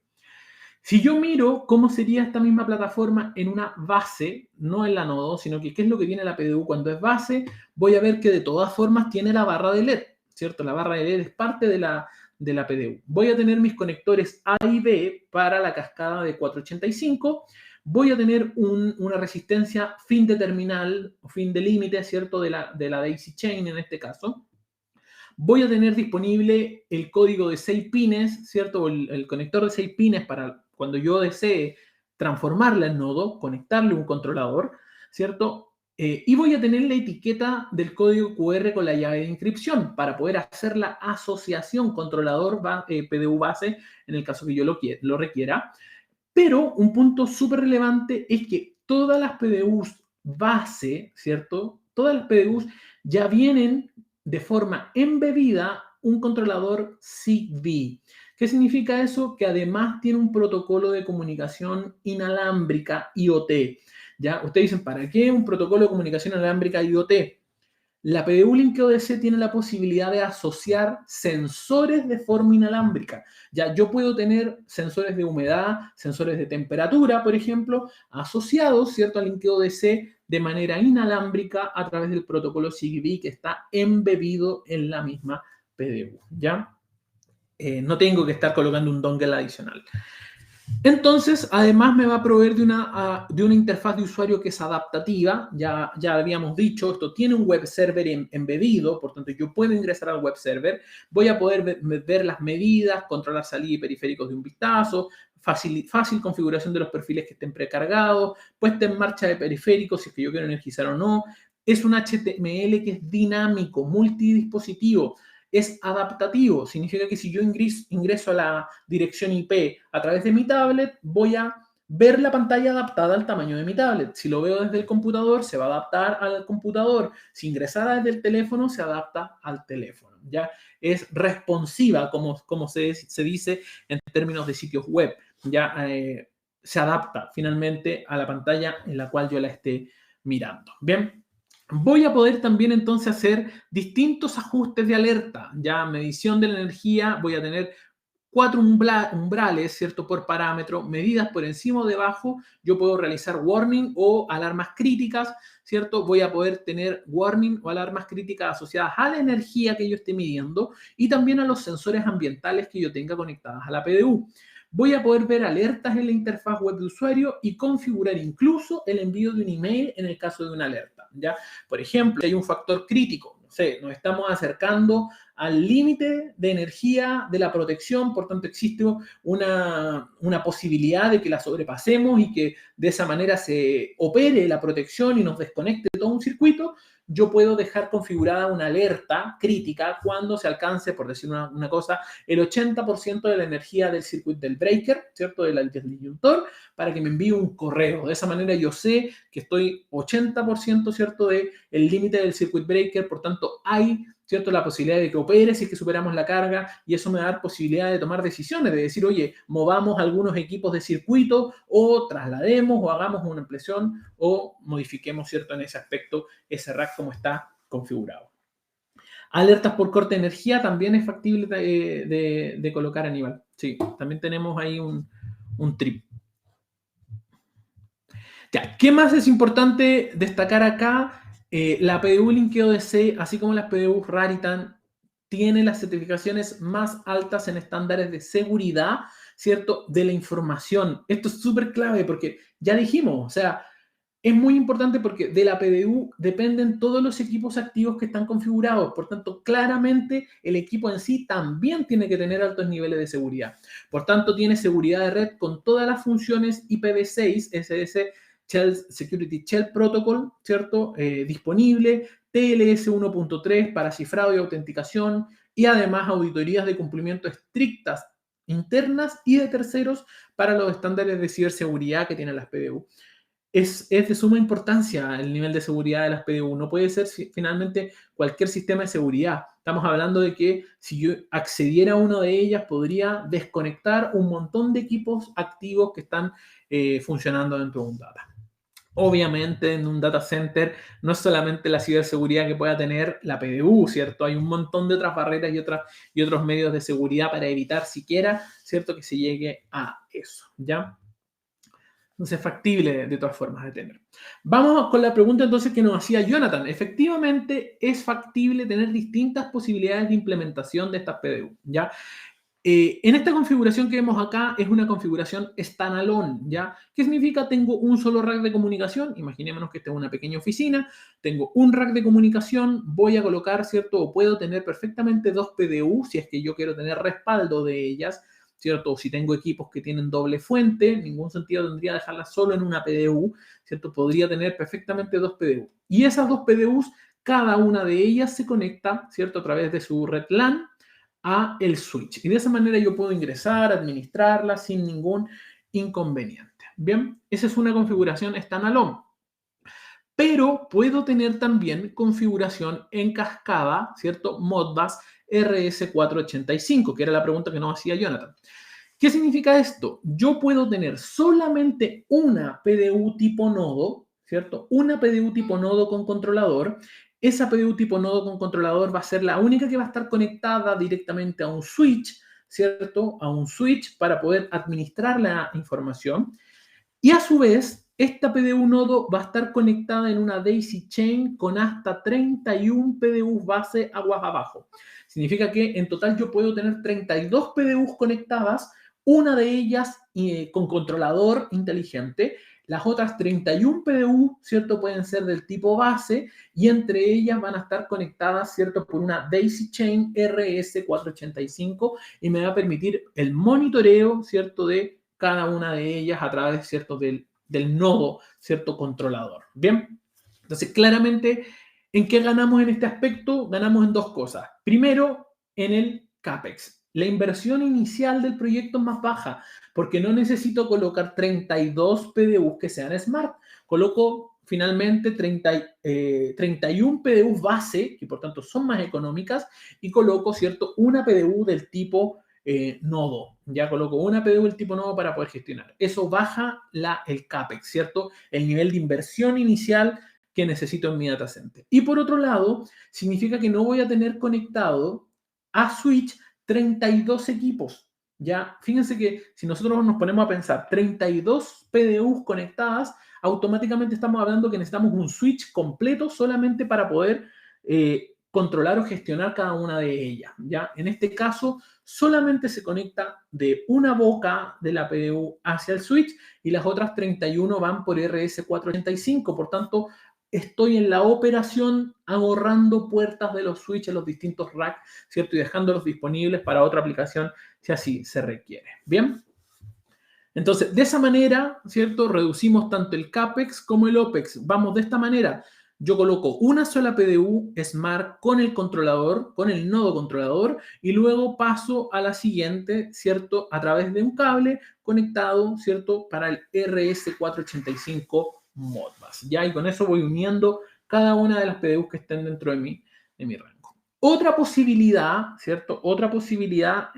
Si yo miro cómo sería esta misma plataforma en una base, no en la nodo, sino que qué es lo que tiene la PDU cuando es base, voy a ver que de todas formas tiene la barra de LED, ¿cierto? La barra de LED es parte de la PDU. Voy a tener mis conectores A y B para la cascada de 485. Voy a tener una resistencia fin de terminal o fin de límite, ¿cierto?, de la Daisy Chain en este caso. Voy a tener disponible el código de 6 pines, ¿cierto? El conector de 6 pines para cuando yo desee transformarla en nodo, conectarle un controlador, ¿cierto? Y voy a tener la etiqueta del código QR con la llave de inscripción para poder hacer la asociación controlador PDU base en el caso que yo lo requiera. Pero un punto súper relevante es que todas las PDUs base, ¿cierto? Todas las PDUs ya vienen de forma embebida un controlador Zigbee. ¿Qué significa eso? Que además tiene un protocolo de comunicación inalámbrica IoT. ¿Ya? Ustedes dicen, ¿para qué un protocolo de comunicación inalámbrica IoT? La PDU Link ODC tiene la posibilidad de asociar sensores de forma inalámbrica. Ya yo puedo tener sensores de humedad, sensores de temperatura, por ejemplo, asociados, ¿cierto?, al Link ODC de manera inalámbrica a través del protocolo Zigbee que está embebido en la misma PDU, ¿ya? No tengo que estar colocando un dongle adicional. Entonces, además me va a proveer de una interfaz de usuario que es adaptativa. Ya habíamos dicho, esto tiene un web server embebido, por tanto yo puedo ingresar al web server, voy a poder ver las medidas, controlar salida y periféricos de un vistazo, fácil configuración de los perfiles que estén precargados, puesta en marcha de periféricos si es que yo quiero energizar o no. Es un HTML que es dinámico, multidispositivo. Es adaptativo, significa que si yo ingreso a la dirección IP a través de mi tablet, voy a ver la pantalla adaptada al tamaño de mi tablet. Si lo veo desde el computador, se va a adaptar al computador. Si ingresara desde el teléfono, se adapta al teléfono. Ya es responsiva, como se dice en términos de sitios web. Ya se adapta finalmente a la pantalla en la cual yo la esté mirando. Bien. Voy a poder también entonces hacer distintos ajustes de alerta, ya medición de la energía, voy a tener 4 umbrales, ¿cierto? Por parámetro, medidas por encima o debajo, yo puedo realizar warning o alarmas críticas, ¿cierto? Voy a poder tener warning o alarmas críticas asociadas a la energía que yo esté midiendo y también a los sensores ambientales que yo tenga conectadas a la PDU. Voy a poder ver alertas en la interfaz web de usuario y configurar incluso el envío de un email en el caso de una alerta, ¿ya? Por ejemplo, si hay un factor crítico, no sé, nos estamos acercando al límite de energía de la protección, por tanto existe una posibilidad de que la sobrepasemos y que de esa manera se opere la protección y nos desconecte de todo un circuito, yo puedo dejar configurada una alerta crítica cuando se alcance, por decir una cosa, el 80% de la energía del circuito del breaker, ¿cierto? Del disyuntor, para que me envíe un correo. De esa manera yo sé que estoy 80%, ¿cierto?, del límite del circuit breaker, por tanto hay, ¿cierto?, la posibilidad de que opere si es que superamos la carga y eso me da posibilidad de tomar decisiones, de decir, oye, movamos algunos equipos de circuito o traslademos o hagamos una ampliación o modifiquemos, ¿cierto?, en ese aspecto ese rack como está configurado. Alertas por corte de energía también es factible de colocar, Aníbal. Sí, también tenemos ahí un trip. Ya, ¿qué más es importante destacar acá? La PDU Linkeo DC, así como las PDU Raritan, tiene las certificaciones más altas en estándares de seguridad, ¿cierto?, de la información. Esto es súper clave porque ya dijimos, o sea, es muy importante porque de la PDU dependen todos los equipos activos que están configurados. Por tanto, claramente el equipo en sí también tiene que tener altos niveles de seguridad. Por tanto, tiene seguridad de red con todas las funciones IPv6, SS, Shell Security Shell Protocol, ¿cierto? Disponible, TLS 1.3 para cifrado y autenticación y además auditorías de cumplimiento estrictas internas y de terceros para los estándares de ciberseguridad que tienen las PDU. Es de suma importancia el nivel de seguridad de las PDU. No puede ser finalmente cualquier sistema de seguridad. Estamos hablando de que si yo accediera a una de ellas, podría desconectar un montón de equipos activos que están funcionando dentro de un data. Obviamente, en un data center no es solamente la ciberseguridad que pueda tener la PDU, ¿cierto? Hay un montón de otras barreras y otros medios de seguridad para evitar siquiera, ¿cierto?, que se llegue a eso, ¿ya? Entonces es factible de todas formas de tener. Vamos con la pregunta entonces que nos hacía Jonathan. Efectivamente es factible tener distintas posibilidades de implementación de estas PDU, ¿ya? En esta configuración que vemos acá es una configuración standalone, ¿ya? ¿Qué significa? Tengo un solo rack de comunicación, imaginémonos que esta es una pequeña oficina, tengo un rack de comunicación, voy a colocar, ¿cierto? O puedo tener perfectamente dos PDU si es que yo quiero tener respaldo de ellas, ¿cierto? O si tengo equipos que tienen doble fuente, en ningún sentido tendría dejarlas solo en una PDU, ¿cierto? Podría tener perfectamente dos PDU. Y esas dos PDUs, cada una de ellas se conecta, ¿cierto? A través de su red LAN a el switch. Y de esa manera yo puedo ingresar, administrarla sin ningún inconveniente. Bien, esa es una configuración standalone. Pero puedo tener también configuración en cascada, ¿cierto? Modbus RS485, que era la pregunta que nos hacía Jonathan. ¿Qué significa esto? Yo puedo tener solamente una PDU tipo nodo, ¿cierto? Una PDU tipo nodo con controlador. Esa PDU tipo nodo con controlador va a ser la única que va a estar conectada directamente a un switch, ¿cierto? A un switch para poder administrar la información. Y a su vez, esta PDU nodo va a estar conectada en una daisy chain con hasta 31 PDUs base aguas abajo. Significa que en total yo puedo tener 32 PDUs conectadas, una de ellas con controlador inteligente. Las otras 31 PDU, ¿cierto?, pueden ser del tipo base y entre ellas van a estar conectadas, ¿cierto?, por una daisy chain RS485 y me va a permitir el monitoreo, ¿cierto?, de cada una de ellas a través, ¿cierto?, del nodo, ¿cierto?, controlador. Bien, entonces claramente, ¿en qué ganamos en este aspecto? Ganamos en dos cosas. Primero, en el CAPEX. La inversión inicial del proyecto es más baja, porque no necesito colocar 32 PDUs que sean Smart. Coloco finalmente 31 PDUs base, que por tanto son más económicas, y coloco, ¿cierto?, una PDU del tipo nodo. Ya coloco una PDU del tipo nodo para poder gestionar. Eso baja el CAPEX, ¿cierto? El nivel de inversión inicial que necesito en mi data center. Y por otro lado, significa que no voy a tener conectado a Switch 32 equipos. Ya, fíjense que si nosotros nos ponemos a pensar 32 PDUs conectadas, automáticamente estamos hablando que necesitamos un switch completo solamente para poder controlar o gestionar cada una de ellas. Ya, en este caso, solamente se conecta de una boca de la PDU hacia el switch y las otras 31 van por RS485. Por tanto, estoy en la operación ahorrando puertas de los switches, los distintos racks, ¿cierto? Y dejándolos disponibles para otra aplicación si así se requiere. ¿Bien? Entonces, de esa manera, ¿cierto? Reducimos tanto el CAPEX como el OPEX. Vamos de esta manera. Yo coloco una sola PDU Smart con el controlador, con el nodo controlador, y luego paso a la siguiente, ¿cierto? A través de un cable conectado, ¿cierto? Para el RS485 Modbus. ¿Ya? Y con eso voy uniendo cada una de las PDUs que estén dentro de mi rango. Otra posibilidad, ¿cierto? Otra posibilidad,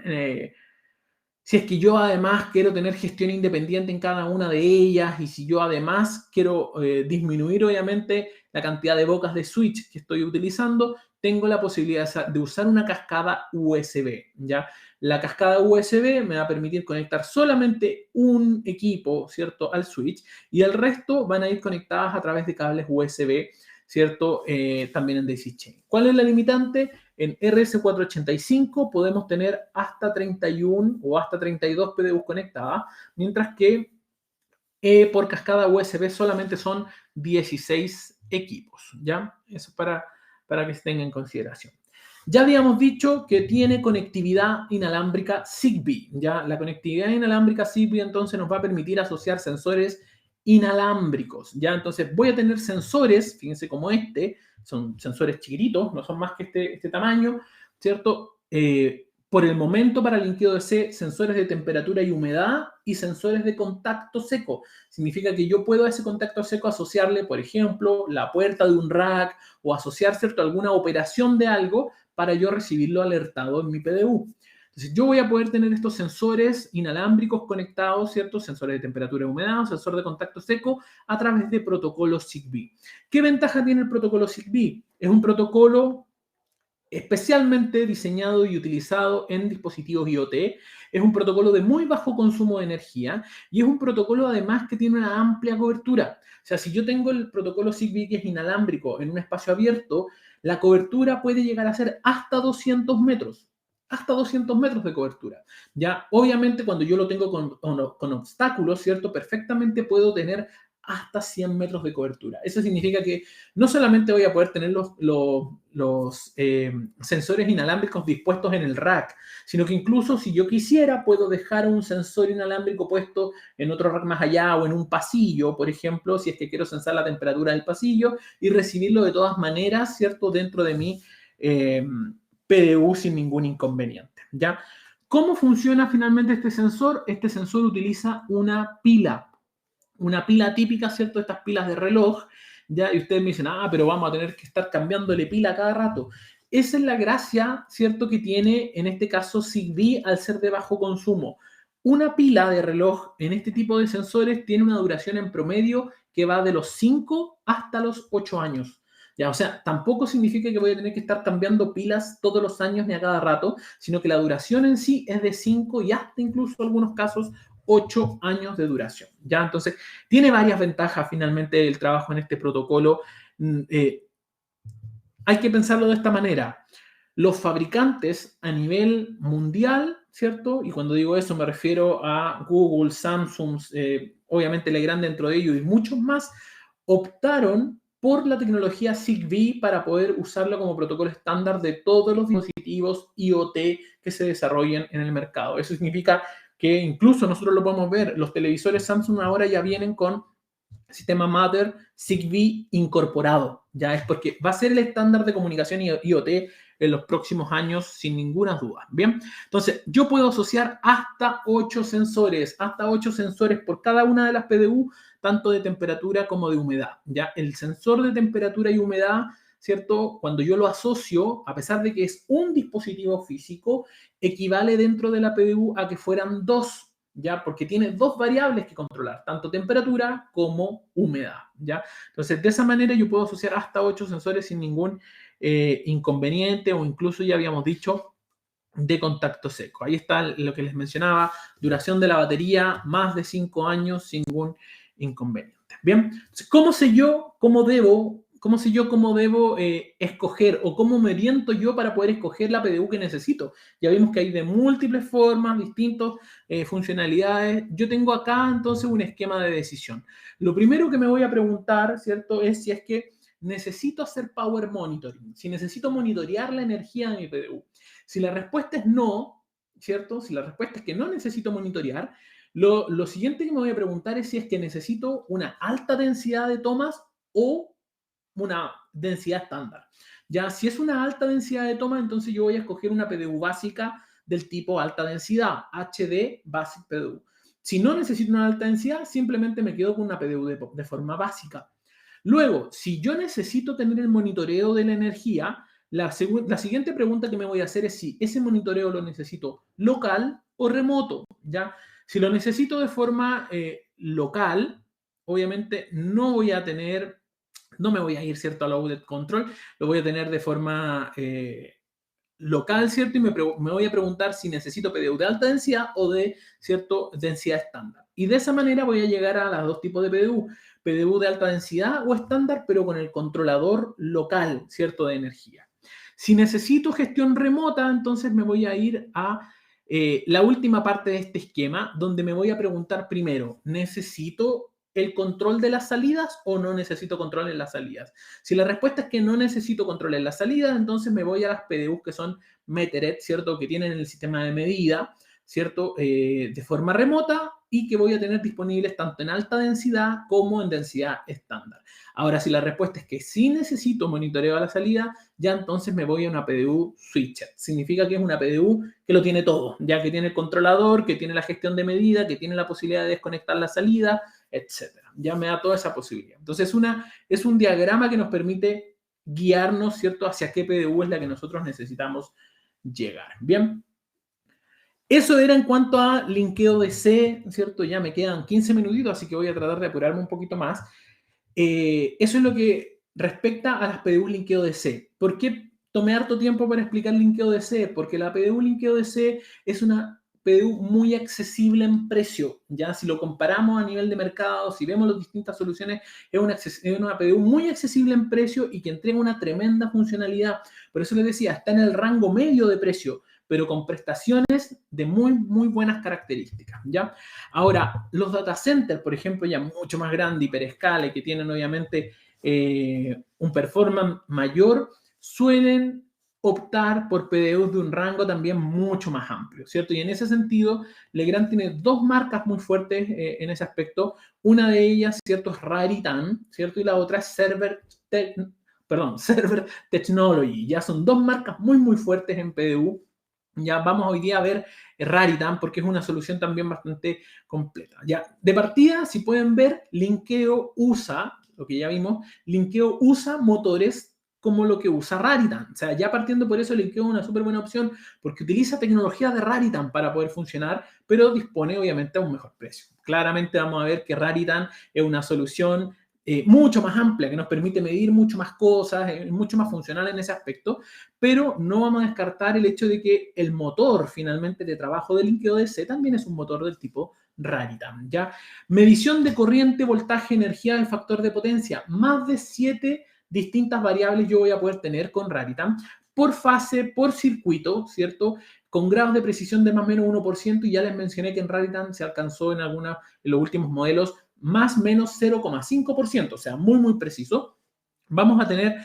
si es que yo además quiero tener gestión independiente en cada una de ellas y si yo además quiero disminuir obviamente la cantidad de bocas de switch que estoy utilizando, tengo la posibilidad de usar una cascada USB, ¿ya? La cascada USB me va a permitir conectar solamente un equipo, ¿cierto?, al switch y el resto van a ir conectadas a través de cables USB, ¿cierto?, también en Daisy Chain. ¿Cuál es la limitante? En RS485 podemos tener hasta 31 o hasta 32 PDUs conectadas, mientras que por cascada USB solamente son 16 equipos, ¿ya? Eso para que se tenga en consideración. Ya habíamos dicho que tiene conectividad inalámbrica Zigbee, ¿ya? La conectividad inalámbrica Zigbee entonces nos va a permitir asociar sensores inalámbricos, ¿ya? Entonces voy a tener sensores, fíjense como son sensores chiquititos, no son más que este tamaño, ¿cierto? Por el momento para el líquido DC, sensores de temperatura y humedad y sensores de contacto seco. Significa que yo puedo a ese contacto seco asociarle, por ejemplo, la puerta de un rack o asociar, ¿cierto?, alguna operación de algo para yo recibirlo alertado en mi PDU. Entonces, yo voy a poder tener estos sensores inalámbricos conectados, ¿cierto? Sensores de temperatura y humedad, sensor de contacto seco, a través de protocolo Zigbee. ¿Qué ventaja tiene el protocolo Zigbee? Es un protocolo especialmente diseñado y utilizado en dispositivos IoT. Es un protocolo de muy bajo consumo de energía y es un protocolo además que tiene una amplia cobertura. O sea, si yo tengo el protocolo Zigbee que es inalámbrico en un espacio abierto, la cobertura puede llegar a ser hasta 200 metros. Hasta 200 metros de cobertura. Ya, obviamente, cuando yo lo tengo con obstáculos, ¿cierto? Perfectamente puedo tener hasta 100 metros de cobertura. Eso significa que no solamente voy a poder tener los sensores inalámbricos dispuestos en el rack, sino que incluso si yo quisiera, puedo dejar un sensor inalámbrico puesto en otro rack más allá o en un pasillo, por ejemplo, si es que quiero sensar la temperatura del pasillo y recibirlo de todas maneras, ¿cierto?, dentro de mi PDU sin ningún inconveniente, ¿ya? ¿Cómo funciona finalmente este sensor? Este sensor utiliza una pila típica, ¿cierto? Estas pilas de reloj, ¿ya? Y ustedes me dicen, pero vamos a tener que estar cambiándole pila cada rato. Esa es la gracia, ¿cierto?, que tiene en este caso Zigbee al ser de bajo consumo. Una pila de reloj en este tipo de sensores tiene una duración en promedio que va de los 5 hasta los 8 años. Ya, o sea, tampoco significa que voy a tener que estar cambiando pilas todos los años ni a cada rato, sino que la duración en sí es de 5 y hasta incluso en algunos casos 8 años de duración. ¿Ya? Entonces, tiene varias ventajas finalmente el trabajo en este protocolo. Hay que pensarlo de esta manera. Los fabricantes a nivel mundial, ¿cierto? Y cuando digo eso me refiero a Google, Samsung, obviamente Legrand dentro de ellos y muchos más, optaron por la tecnología Zigbee para poder usarlo como protocolo estándar de todos los dispositivos IoT que se desarrollen en el mercado. Eso significa que incluso nosotros lo podemos ver, los televisores Samsung ahora ya vienen con sistema Matter Zigbee incorporado. Ya es porque va a ser el estándar de comunicación IoT en los próximos años sin ninguna duda. Bien, entonces yo puedo asociar hasta 8 sensores por cada una de las PDU, tanto de temperatura como de humedad. Ya el sensor de temperatura y humedad, ¿cierto? Cuando yo lo asocio, a pesar de que es un dispositivo físico, equivale dentro de la PDU a que fueran dos, ¿ya? Porque tiene dos variables que controlar, tanto temperatura como humedad, ¿ya? Entonces, de esa manera yo puedo asociar hasta 8 sensores sin ningún inconveniente, o incluso ya habíamos dicho de contacto seco. Ahí está lo que les mencionaba, duración de la batería, más de 5 años sin ningún inconveniente. Bien, entonces, ¿cómo sé yo cómo debo escoger, o cómo me oriento yo para poder escoger la PDU que necesito? Ya vimos que hay de múltiples formas, distintas funcionalidades. Yo tengo acá entonces un esquema de decisión. Lo primero que me voy a preguntar, ¿cierto?, es si es que necesito hacer power monitoring, si necesito monitorear la energía de mi PDU. Si la respuesta es no, ¿cierto? Si la respuesta es que no necesito monitorear, lo siguiente que me voy a preguntar es si es que necesito una alta densidad de tomas o una densidad estándar. Ya, si es una alta densidad de tomas, entonces yo voy a escoger una PDU básica del tipo alta densidad, HD Basic PDU. Si no necesito una alta densidad, simplemente me quedo con una PDU de forma básica. Luego, si yo necesito tener el monitoreo de la energía, la siguiente pregunta que me voy a hacer es si ese monitoreo lo necesito local o remoto, ¿ya? Si lo necesito de forma local, obviamente no me voy a ir, ¿cierto?, a la audit control, lo voy a tener de forma local, ¿cierto? Y me voy a preguntar si necesito PDU de alta densidad o de, ¿cierto?, densidad estándar. Y de esa manera voy a llegar a los dos tipos de PDU. PDU de alta densidad o estándar, pero con el controlador local, ¿cierto?, de energía. Si necesito gestión remota, entonces me voy a ir a la última parte de este esquema, donde me voy a preguntar primero, ¿necesito el control de las salidas o no necesito control en las salidas? Si la respuesta es que no necesito control en las salidas, entonces me voy a las PDUs que son Meteret, ¿cierto?, que tienen el sistema de medida, ¿cierto?, de forma remota, y que voy a tener disponibles tanto en alta densidad como en densidad estándar. Ahora, si la respuesta es que sí necesito monitoreo a la salida, ya entonces me voy a una PDU switcher. Significa que es una PDU que lo tiene todo, ya que tiene el controlador, que tiene la gestión de medida, que tiene la posibilidad de desconectar la salida, etcétera. Ya me da toda esa posibilidad. Entonces, es un diagrama que nos permite guiarnos, ¿cierto?, hacia qué PDU es la que nosotros necesitamos llegar. Bien. Eso era en cuanto a linkeo DC, ¿cierto? Ya me quedan 15 minutitos, así que voy a tratar de apurarme un poquito más. Eso es lo que respecta a las PDU linkeo DC. ¿Por qué tomé harto tiempo para explicar linkeo DC? Porque la PDU linkeo DC es una PDU muy accesible en precio. Ya si lo comparamos a nivel de mercado, si vemos las distintas soluciones, es una PDU muy accesible en precio y que entrega una tremenda funcionalidad. Por eso les decía, está en el rango medio de precio, pero con prestaciones de muy, muy buenas características, ¿ya? Ahora, los data centers, por ejemplo, ya mucho más grandes, hiperescala, y que tienen obviamente un performance mayor, suelen optar por PDUs de un rango también mucho más amplio, ¿cierto? Y en ese sentido, Legrand tiene dos marcas muy fuertes en ese aspecto. Una de ellas, ¿cierto?, es Raritan, ¿cierto? Y la otra es Server Technology. Ya son dos marcas muy, muy fuertes en PDU. Ya vamos hoy día a ver Raritan, porque es una solución también bastante completa. Ya, de partida, si pueden ver, Linkeo usa, lo que ya vimos, Linkeo usa motores como lo que usa Raritan. O sea, ya partiendo por eso, Linkeo es una súper buena opción, porque utiliza tecnología de Raritan para poder funcionar, pero dispone obviamente a un mejor precio. Claramente vamos a ver que Raritan es una solución mucho más amplia, que nos permite medir mucho más cosas, mucho más funcional en ese aspecto, pero no vamos a descartar el hecho de que el motor finalmente de trabajo del Linkeo DC también es un motor del tipo Raritan, ¿ya? Medición de corriente, voltaje, energía, el factor de potencia, más de 7 distintas variables yo voy a poder tener con Raritan, por fase, por circuito, ¿cierto?, con grados de precisión de más o menos 1%, y ya les mencioné que en Raritan se alcanzó en los últimos modelos más o menos 0,5%, o sea, muy, muy preciso. Vamos a tener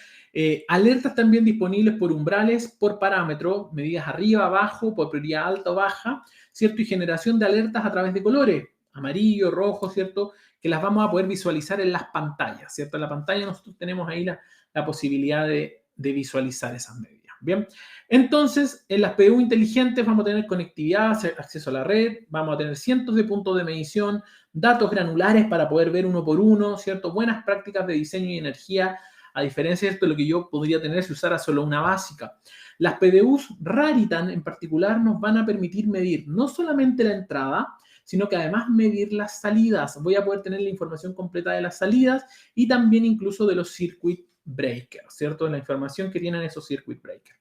alertas también disponibles por umbrales, por parámetro, medidas arriba, abajo, por prioridad alta o baja, ¿cierto? Y generación de alertas a través de colores, amarillo, rojo, ¿cierto?, que las vamos a poder visualizar en las pantallas, ¿cierto? En la pantalla nosotros tenemos ahí la posibilidad de visualizar esas medidas. Bien, entonces en las PDU inteligentes vamos a tener conectividad, acceso a la red, vamos a tener cientos de puntos de medición, datos granulares para poder ver uno por uno, ¿cierto? Buenas prácticas de diseño y energía, a diferencia de esto de lo que yo podría tener si usara solo una básica. Las PDUs Raritan en particular nos van a permitir medir no solamente la entrada, sino que además medir las salidas. Voy a poder tener la información completa de las salidas y también incluso de los circuit breakers, ¿cierto? La información que tienen esos circuit breakers.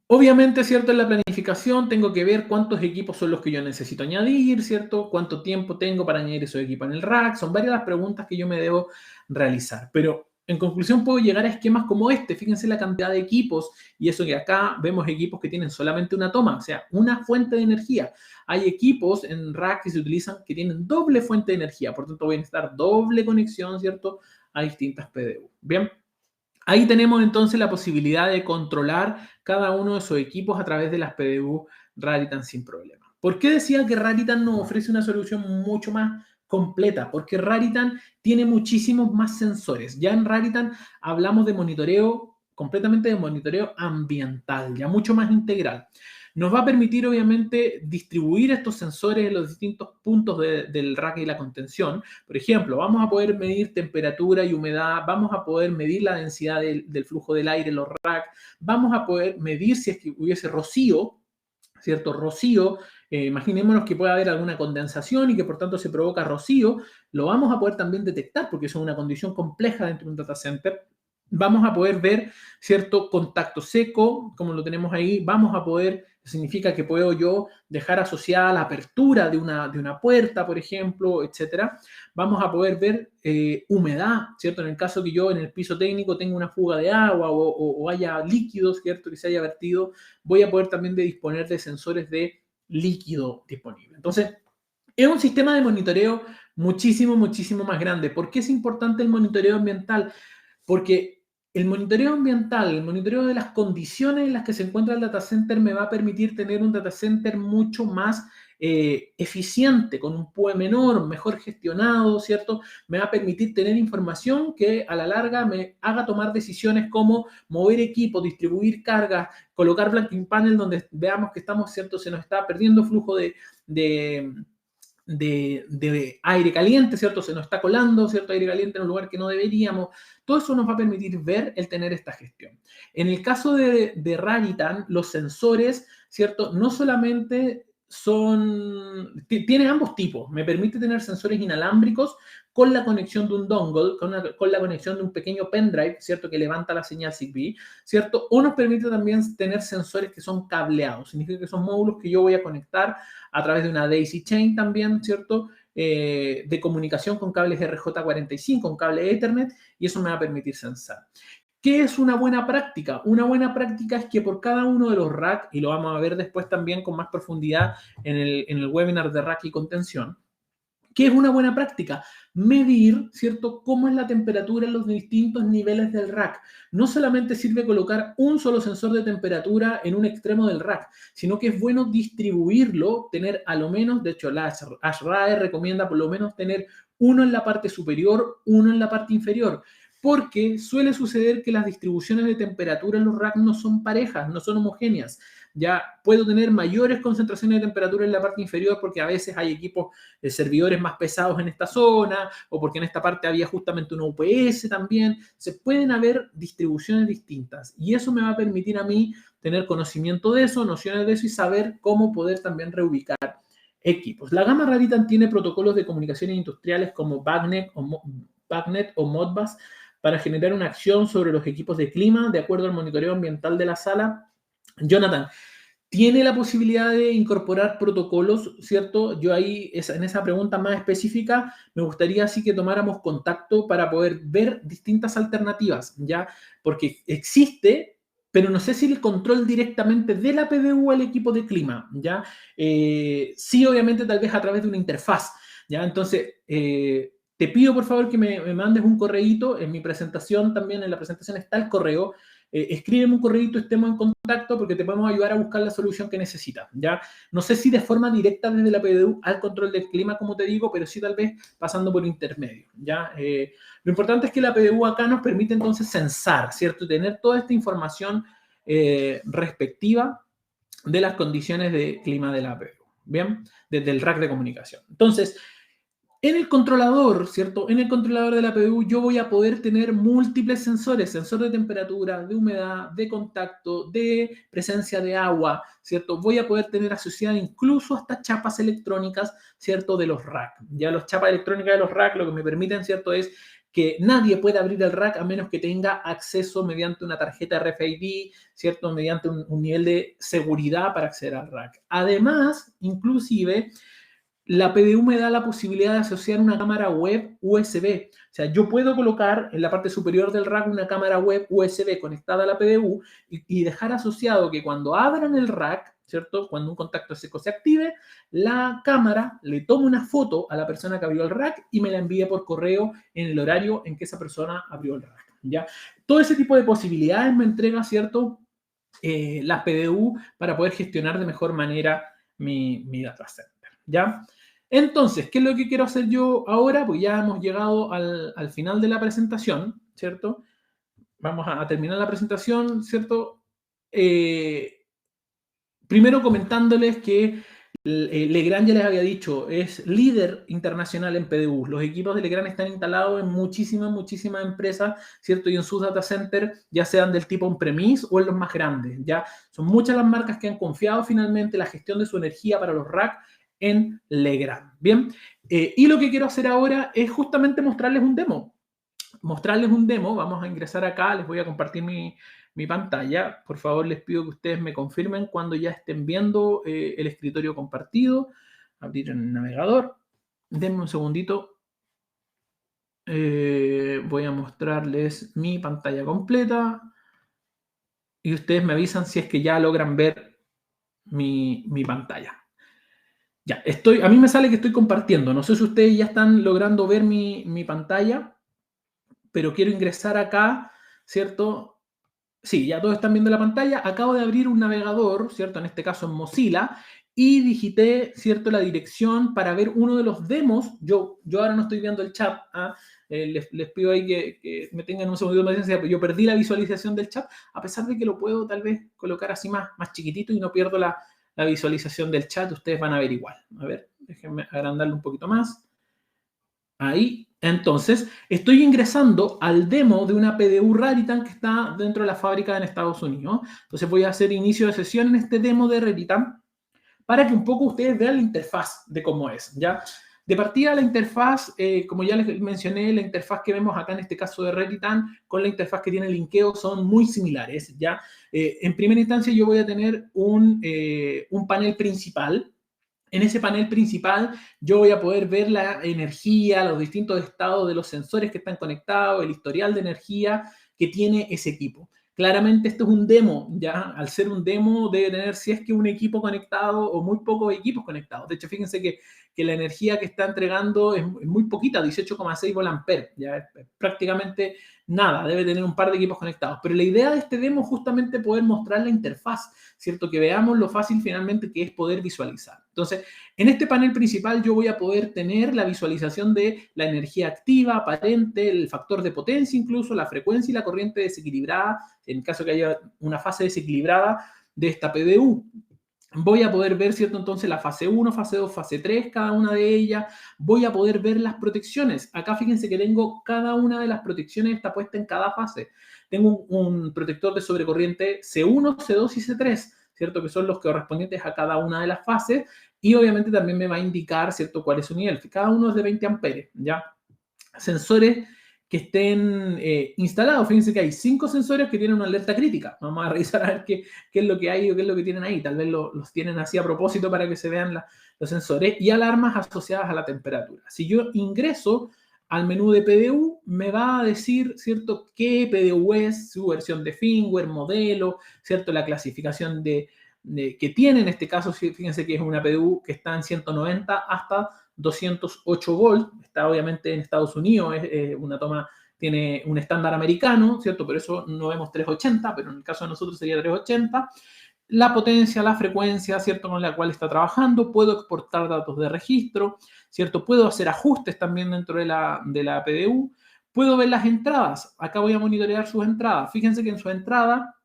Obviamente, ¿cierto? En la planificación tengo que ver cuántos equipos son los que yo necesito añadir, ¿cierto? Cuánto tiempo tengo para añadir esos equipos en el rack. Son varias las preguntas que yo me debo realizar. Pero en conclusión puedo llegar a esquemas como este. Fíjense la cantidad de equipos y eso que acá vemos equipos que tienen solamente una toma, o sea, una fuente de energía. Hay equipos en rack que se utilizan que tienen doble fuente de energía. Por tanto, voy a necesitar doble conexión, ¿cierto? A distintas PDU. Bien. Ahí tenemos entonces la posibilidad de controlar cada uno de esos equipos a través de las PDU Raritan sin problema. ¿Por qué decía que Raritan nos ofrece una solución mucho más completa? Porque Raritan tiene muchísimos más sensores. Ya en Raritan hablamos de monitoreo, completamente de monitoreo ambiental, ya mucho más integral. Nos va a permitir, obviamente, distribuir estos sensores en los distintos puntos del rack y la contención. Por ejemplo, vamos a poder medir temperatura y humedad, vamos a poder medir la densidad del flujo del aire en los racks, vamos a poder medir si es que hubiese rocío, ¿cierto? Rocío, imaginémonos que puede haber alguna condensación y que por tanto se provoca rocío, lo vamos a poder también detectar porque eso es una condición compleja dentro de un data center. Vamos a poder ver, ¿cierto? Contacto seco, como lo tenemos ahí, vamos a poder, significa que puedo yo dejar asociada la apertura de una puerta, por ejemplo, etcétera. Vamos a poder ver humedad, ¿cierto? En el caso que yo en el piso técnico tenga una fuga de agua o haya líquidos, ¿cierto? Que se haya vertido, voy a poder también disponer de sensores de líquido disponible. Entonces, es un sistema de monitoreo muchísimo, muchísimo más grande. ¿Por qué es importante el monitoreo ambiental? Porque el monitoreo ambiental, el monitoreo de las condiciones en las que se encuentra el data center me va a permitir tener un data center mucho más eficiente, con un PUE menor, mejor gestionado, ¿cierto? Me va a permitir tener información que a la larga me haga tomar decisiones como mover equipos, distribuir cargas, colocar blanking panel donde veamos que estamos, ¿cierto? Se nos está perdiendo flujo de aire caliente, ¿cierto? Se nos está colando, ¿cierto? Aire caliente en un lugar que no deberíamos. Todo eso nos va a permitir ver el tener esta gestión. En el caso de Raritan, los sensores, ¿cierto? No solamente tiene ambos tipos. Me permite tener sensores inalámbricos con la conexión de un dongle, con la conexión de un pequeño pendrive, ¿cierto? Que levanta la señal Zigbee, ¿cierto? O nos permite también tener sensores que son cableados. Significa que son módulos que yo voy a conectar a través de una daisy chain también, ¿cierto? De comunicación con cables RJ45, con cable Ethernet, y eso me va a permitir sensar. ¿Qué es una buena práctica? Una buena práctica es que por cada uno de los racks, y lo vamos a ver después también con más profundidad en el webinar de rack y contención, ¿qué es una buena práctica? Medir, ¿cierto?, cómo es la temperatura en los distintos niveles del rack. No solamente sirve colocar un solo sensor de temperatura en un extremo del rack, sino que es bueno distribuirlo, tener a lo menos, de hecho la ASHRAE recomienda por lo menos tener uno en la parte superior, uno en la parte inferior, porque suele suceder que las distribuciones de temperatura en los racks no son parejas, no son homogéneas. Ya puedo tener mayores concentraciones de temperatura en la parte inferior porque a veces hay equipos de servidores más pesados en esta zona o porque en esta parte había justamente una UPS también. Se pueden haber distribuciones distintas y eso me va a permitir a mí tener conocimiento de eso, nociones de eso y saber cómo poder también reubicar equipos. La gama Raritan tiene protocolos de comunicaciones industriales como BACnet o Modbus para generar una acción sobre los equipos de clima de acuerdo al monitoreo ambiental de la sala. Jonathan, tiene la posibilidad de incorporar protocolos, ¿cierto? Yo ahí, en esa pregunta más específica, me gustaría así que tomáramos contacto para poder ver distintas alternativas, ¿ya? Porque existe, pero no sé si el control directamente de la PDU al equipo de clima, ¿ya? Sí, obviamente, tal vez a través de una interfaz, ¿ya? Entonces, te pido, por favor, que me mandes un correíto. En mi presentación también, en la presentación está el correo. escríbeme un correo, estemos en contacto porque te podemos ayudar a buscar la solución que necesitas, ¿ya? No sé si de forma directa desde la PDU al control del clima, como te digo, pero sí tal vez pasando por intermedio, ¿ya? Lo importante es que la PDU acá nos permite entonces censar, ¿cierto? Tener toda esta información respectiva de las condiciones de clima de la PDU, ¿bien? Desde el rack de comunicación. Entonces, en el controlador, ¿cierto? En el controlador de la PDU yo voy a poder tener múltiples sensores, sensor de temperatura, de humedad, de contacto, de presencia de agua, ¿cierto? Voy a poder tener asociada incluso hasta chapas electrónicas, ¿cierto? De los rack. Ya las chapas electrónicas de los rack lo que me permiten, ¿cierto? Es que nadie pueda abrir el rack a menos que tenga acceso mediante una tarjeta RFID, ¿cierto? Mediante un nivel de seguridad para acceder al rack. Además, inclusive, la PDU me da la posibilidad de asociar una cámara web USB. O sea, yo puedo colocar en la parte superior del rack una cámara web USB conectada a la PDU y dejar asociado que cuando abran el rack, ¿cierto? Cuando un contacto seco se active, la cámara le tome una foto a la persona que abrió el rack y me la envíe por correo en el horario en que esa persona abrió el rack, ¿ya? Todo ese tipo de posibilidades me entrega, ¿cierto? La PDU para poder gestionar de mejor manera mi data center, ¿ya? Entonces, ¿qué es lo que quiero hacer yo ahora? Pues ya hemos llegado al final de la presentación, ¿cierto? Vamos a terminar la presentación, ¿cierto? Primero comentándoles que Legrand, ya les había dicho, es líder internacional en PDU. Los equipos de Legrand están instalados en muchísimas empresas, ¿cierto? Y en sus data centers, ya sean del tipo on-premise o en los más grandes, ¿ya? Son muchas las marcas que han confiado finalmente la gestión de su energía para los racks en Legrand, ¿bien? Y lo que quiero hacer ahora es justamente mostrarles un demo. Vamos a ingresar acá, les voy a compartir mi pantalla. Por favor, les pido que ustedes me confirmen cuando ya estén viendo el escritorio compartido. Abrir el navegador. Denme un segundito. Voy a mostrarles mi pantalla completa. Y ustedes me avisan si es que ya logran ver mi pantalla. Ya, a mí me sale que estoy compartiendo. No sé si ustedes ya están logrando ver mi pantalla, pero quiero ingresar acá, ¿cierto? Sí, ya todos están viendo la pantalla. Acabo de abrir un navegador, ¿cierto? En este caso en Mozilla, y digité, ¿cierto? La dirección para ver uno de los demos. Yo ahora no estoy viendo el chat. Les pido ahí que me tengan un segundo de paciencia. Yo perdí la visualización del chat, a pesar de que lo puedo tal vez colocar así más chiquitito y no pierdo la visualización del chat. Ustedes van a ver igual. A ver, déjenme agrandarlo un poquito más. Ahí. Entonces, estoy ingresando al demo de una PDU Raritan que está dentro de la fábrica en Estados Unidos. Entonces voy a hacer inicio de sesión en este demo de Raritan para que un poco ustedes vean la interfaz de cómo es, ¿ya? De partida, la interfaz, como ya les mencioné, la interfaz que vemos acá en este caso de Raritan con la interfaz que tiene Linkeo son muy similares, ¿ya? En primera instancia yo voy a tener un panel principal. En ese panel principal yo voy a poder ver la energía, los distintos estados de los sensores que están conectados, el historial de energía que tiene ese equipo. Claramente esto es un demo, ya al ser un demo debe tener, si es que un equipo conectado o muy pocos equipos conectados. De hecho, fíjense que la energía que está entregando es muy poquita, 18,6 volamperes, ya es prácticamente nada, debe tener un par de equipos conectados. Pero la idea de este demo es justamente poder mostrar la interfaz, ¿cierto? Que veamos lo fácil finalmente que es poder visualizar. Entonces, en este panel principal yo voy a poder tener la visualización de la energía activa, aparente, el factor de potencia incluso, la frecuencia y la corriente desequilibrada, en caso que haya una fase desequilibrada de esta PDU. Voy a poder ver, ¿cierto? Entonces la fase 1, fase 2, fase 3, cada una de ellas. Voy a poder ver las protecciones. Acá fíjense que tengo cada una de las protecciones está puesta en cada fase. Tengo un protector de sobrecorriente C1, C2 y C3, ¿cierto? Que son los correspondientes a cada una de las fases. Y obviamente también me va a indicar, ¿cierto? Cuál es su nivel. Cada uno es de 20 amperes, ¿ya? Sensores que estén instalados. Fíjense que hay 5 sensores que tienen una alerta crítica. Vamos a revisar a ver qué es lo que hay o qué es lo que tienen ahí. Tal vez los tienen así a propósito para que se vean los sensores. Y alarmas asociadas a la temperatura. Si yo ingreso al menú de PDU, me va a decir, ¿cierto?, qué PDU es, su versión de firmware, modelo, ¿cierto?, la clasificación que tiene. En este caso, fíjense que es una PDU que está en 190 hasta 208 volts. Está obviamente en Estados Unidos, es una toma tiene un estándar americano, ¿cierto? Por eso no vemos 380, pero en el caso de nosotros sería 380. La potencia, la frecuencia, ¿cierto? Con la cual está trabajando. Puedo exportar datos de registro, ¿cierto? Puedo hacer ajustes también dentro de la PDU. Puedo ver las entradas. Acá voy a monitorear sus entradas. Fíjense que en su entrada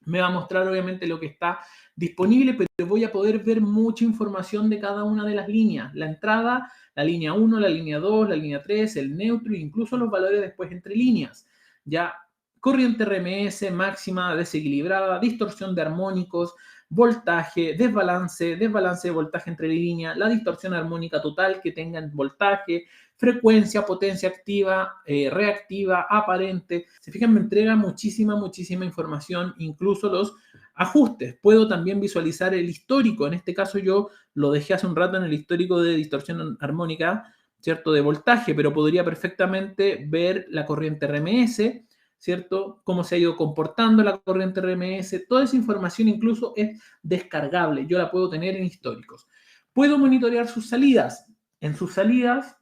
me va a mostrar obviamente lo que está disponible, pero voy a poder ver mucha información de cada una de las líneas. La entrada, la línea 1, la línea 2, la línea 3, el neutro e incluso los valores después entre líneas. Ya corriente RMS, máxima, desequilibrada, distorsión de armónicos, voltaje, desbalance de voltaje entre líneas, la distorsión armónica total que tenga en voltaje, frecuencia, potencia activa, reactiva, aparente. Se fijan, me entrega muchísima información, incluso los ajustes. Puedo también visualizar el histórico. En este caso yo lo dejé hace un rato en el histórico de distorsión armónica, ¿cierto? De voltaje, pero podría perfectamente ver la corriente RMS, ¿cierto? Cómo se ha ido comportando la corriente RMS. Toda esa información incluso es descargable. Yo la puedo tener en históricos. Puedo monitorear sus salidas. En sus salidas,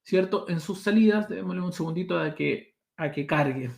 ¿cierto? En sus salidas, démosle un segundito a que cargue.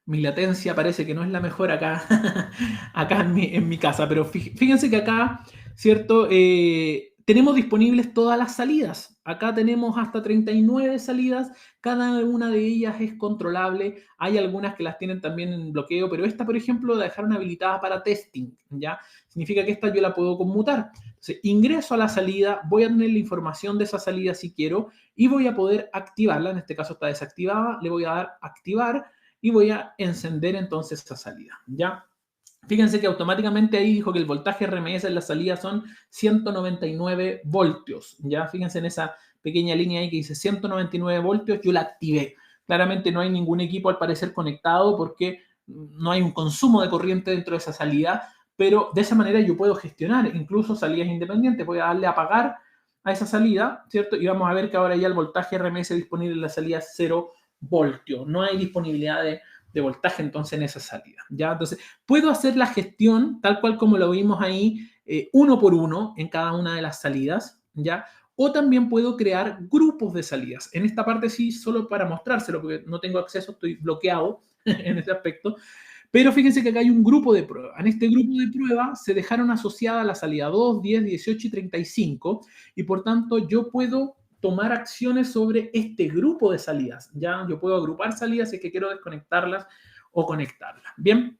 Mi latencia parece que no es la mejor acá, acá en mi casa, pero fíjense que acá, ¿cierto? Tenemos disponibles todas las salidas. Acá tenemos hasta 39 salidas, cada una de ellas es controlable. Hay algunas que las tienen también en bloqueo, pero esta, por ejemplo, la dejaron habilitada para testing, ¿ya? Significa que esta yo la puedo conmutar. Entonces, ingreso a la salida, voy a tener la información de esa salida si quiero y voy a poder activarla. En este caso está desactivada, le voy a dar activar y voy a encender entonces esa salida, ¿ya? Fíjense que automáticamente ahí dijo que el voltaje RMS en la salida son 199 voltios, ¿ya? Fíjense en esa pequeña línea ahí que dice 199 voltios, yo la activé. Claramente no hay ningún equipo al parecer conectado porque no hay un consumo de corriente dentro de esa salida, pero de esa manera yo puedo gestionar incluso salidas independientes. Voy a darle a apagar a esa salida, ¿cierto? Y vamos a ver que ahora ya el voltaje RMS disponible en la salida es 0 voltios. No hay disponibilidad de voltaje entonces en esa salida, ¿ya? Entonces, puedo hacer la gestión tal cual como lo vimos ahí, uno por uno en cada una de las salidas, ¿ya? O también puedo crear grupos de salidas. En esta parte sí, solo para mostrárselo, porque no tengo acceso, estoy bloqueado en ese aspecto. Pero fíjense que acá hay un grupo de prueba. En este grupo de prueba se dejaron asociadas la salida 2, 10, 18 y 35, y por tanto yo puedo tomar acciones sobre este grupo de salidas. Ya yo puedo agrupar salidas si es que quiero desconectarlas o conectarlas. Bien.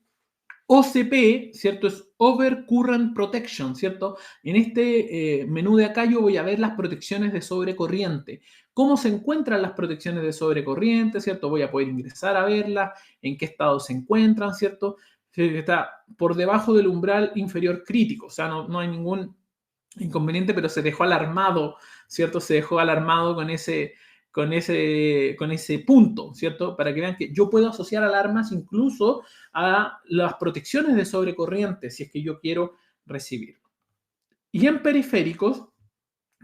OCP, ¿cierto? Es Over Current Protection, ¿cierto? En este menú de acá yo voy a ver las protecciones de sobrecorriente. ¿Cómo se encuentran las protecciones de sobrecorriente, ¿cierto? Voy a poder ingresar a verlas, en qué estado se encuentran, ¿cierto? Está por debajo del umbral inferior crítico, o sea, no hay ningún inconveniente, pero se dejó alarmado, ¿cierto? Se dejó alarmado con ese punto, ¿cierto? Para que vean que yo puedo asociar alarmas incluso a las protecciones de sobrecorriente, si es que yo quiero recibir. Y en periféricos,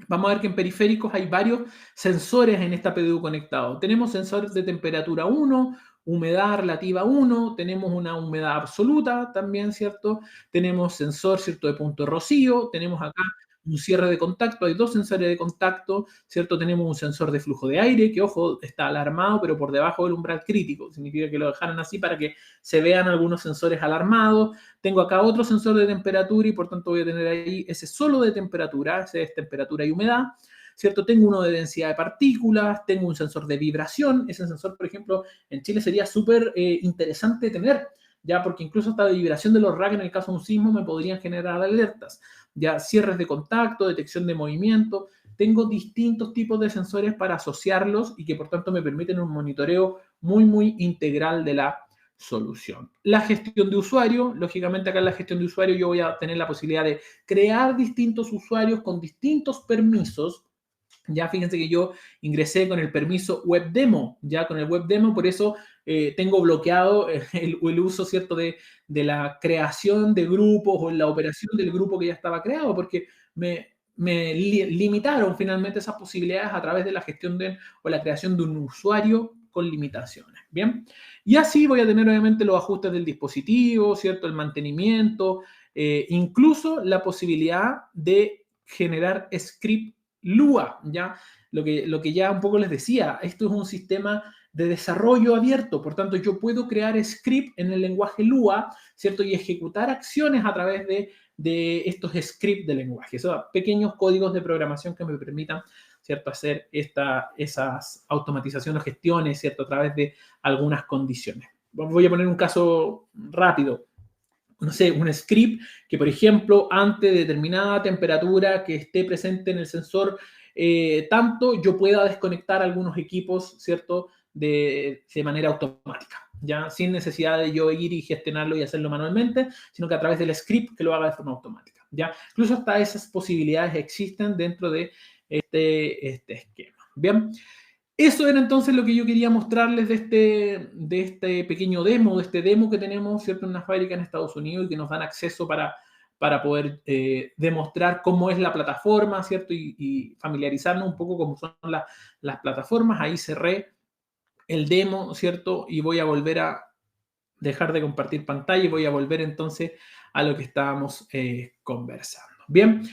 vamos a ver que en periféricos hay varios sensores en esta PDU conectado. Tenemos sensores de temperatura 1, humedad relativa 1, tenemos una humedad absoluta también, ¿cierto? Tenemos sensor, ¿cierto?, de punto de rocío, tenemos acá un cierre de contacto, hay dos sensores de contacto, ¿cierto? Tenemos un sensor de flujo de aire, que ojo, está alarmado, pero por debajo del umbral crítico, significa que lo dejaron así para que se vean algunos sensores alarmados. Tengo acá otro sensor de temperatura y por tanto voy a tener ahí ese solo de temperatura, ese es temperatura y humedad, ¿cierto? Tengo uno de densidad de partículas, tengo un sensor de vibración. Ese sensor, por ejemplo, en Chile sería súper interesante tener, ya porque incluso hasta de vibración de los racks en el caso de un sismo me podrían generar alertas. Ya cierres de contacto, detección de movimiento. Tengo distintos tipos de sensores para asociarlos y que por tanto me permiten un monitoreo muy integral de la solución. La gestión de usuario, lógicamente acá en la gestión de usuario yo voy a tener la posibilidad de crear distintos usuarios con distintos permisos. Ya fíjense que yo ingresé con el permiso web demo, ya con el web demo, por eso tengo bloqueado el uso, ¿cierto?, de la creación de grupos o la operación del grupo que ya estaba creado, porque me limitaron finalmente esas posibilidades a través de la gestión o la creación de un usuario con limitaciones, ¿bien? Y así voy a tener obviamente los ajustes del dispositivo, ¿cierto?, el mantenimiento, incluso la posibilidad de generar script Lua, ¿ya? lo que ya un poco les decía, esto es un sistema de desarrollo abierto, por tanto yo puedo crear script en el lenguaje Lua, ¿cierto? Y ejecutar acciones a través de estos scripts de lenguaje, esos pequeños códigos de programación que me permitan, ¿cierto? Hacer esas automatizaciones o gestiones, ¿cierto? A través de algunas condiciones. Voy a poner un caso rápido. No sé, un script que, por ejemplo, ante determinada temperatura que esté presente en el sensor, tanto yo pueda desconectar algunos equipos, ¿cierto? De manera automática, ya sin necesidad de yo ir y gestionarlo y hacerlo manualmente, sino que a través del script que lo haga de forma automática, ¿ya? Incluso hasta esas posibilidades existen dentro de este esquema. Bien, eso era entonces lo que yo quería mostrarles de este pequeño demo, de este demo que tenemos, ¿cierto? En una fábrica en Estados Unidos y que nos dan acceso para poder demostrar cómo es la plataforma, ¿cierto? Y familiarizarnos un poco cómo son las plataformas. Ahí cerré el demo, ¿cierto? Y voy a volver a dejar de compartir pantalla y voy a volver entonces a lo que estábamos conversando. Bien,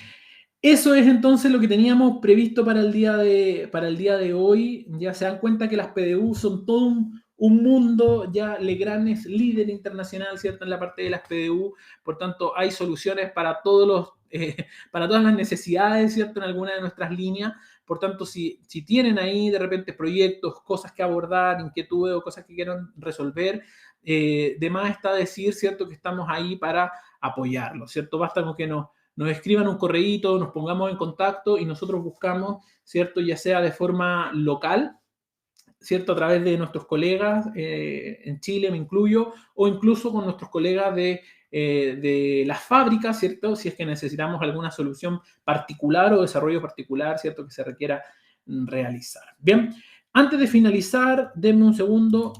eso es entonces lo que teníamos previsto para el día de hoy. Ya se dan cuenta que las PDU son todo un mundo, ya Legrand es líder internacional, ¿cierto? En la parte de las PDU, por tanto hay soluciones para para todas las necesidades, ¿cierto? En alguna de nuestras líneas. Por tanto, si tienen ahí de repente proyectos, cosas que abordar, inquietudes o cosas que quieran resolver, de más está decir, ¿cierto? Que estamos ahí para apoyarlos, ¿cierto? Basta con que nos escriban un correíto, nos pongamos en contacto y nosotros buscamos, ¿cierto? Ya sea de forma local, ¿cierto? A través de nuestros colegas en Chile, me incluyo, o incluso con nuestros colegas de las fábricas, ¿cierto? Si es que necesitamos alguna solución particular o desarrollo particular, ¿cierto? Que se requiera realizar. Bien, antes de finalizar, denme un segundo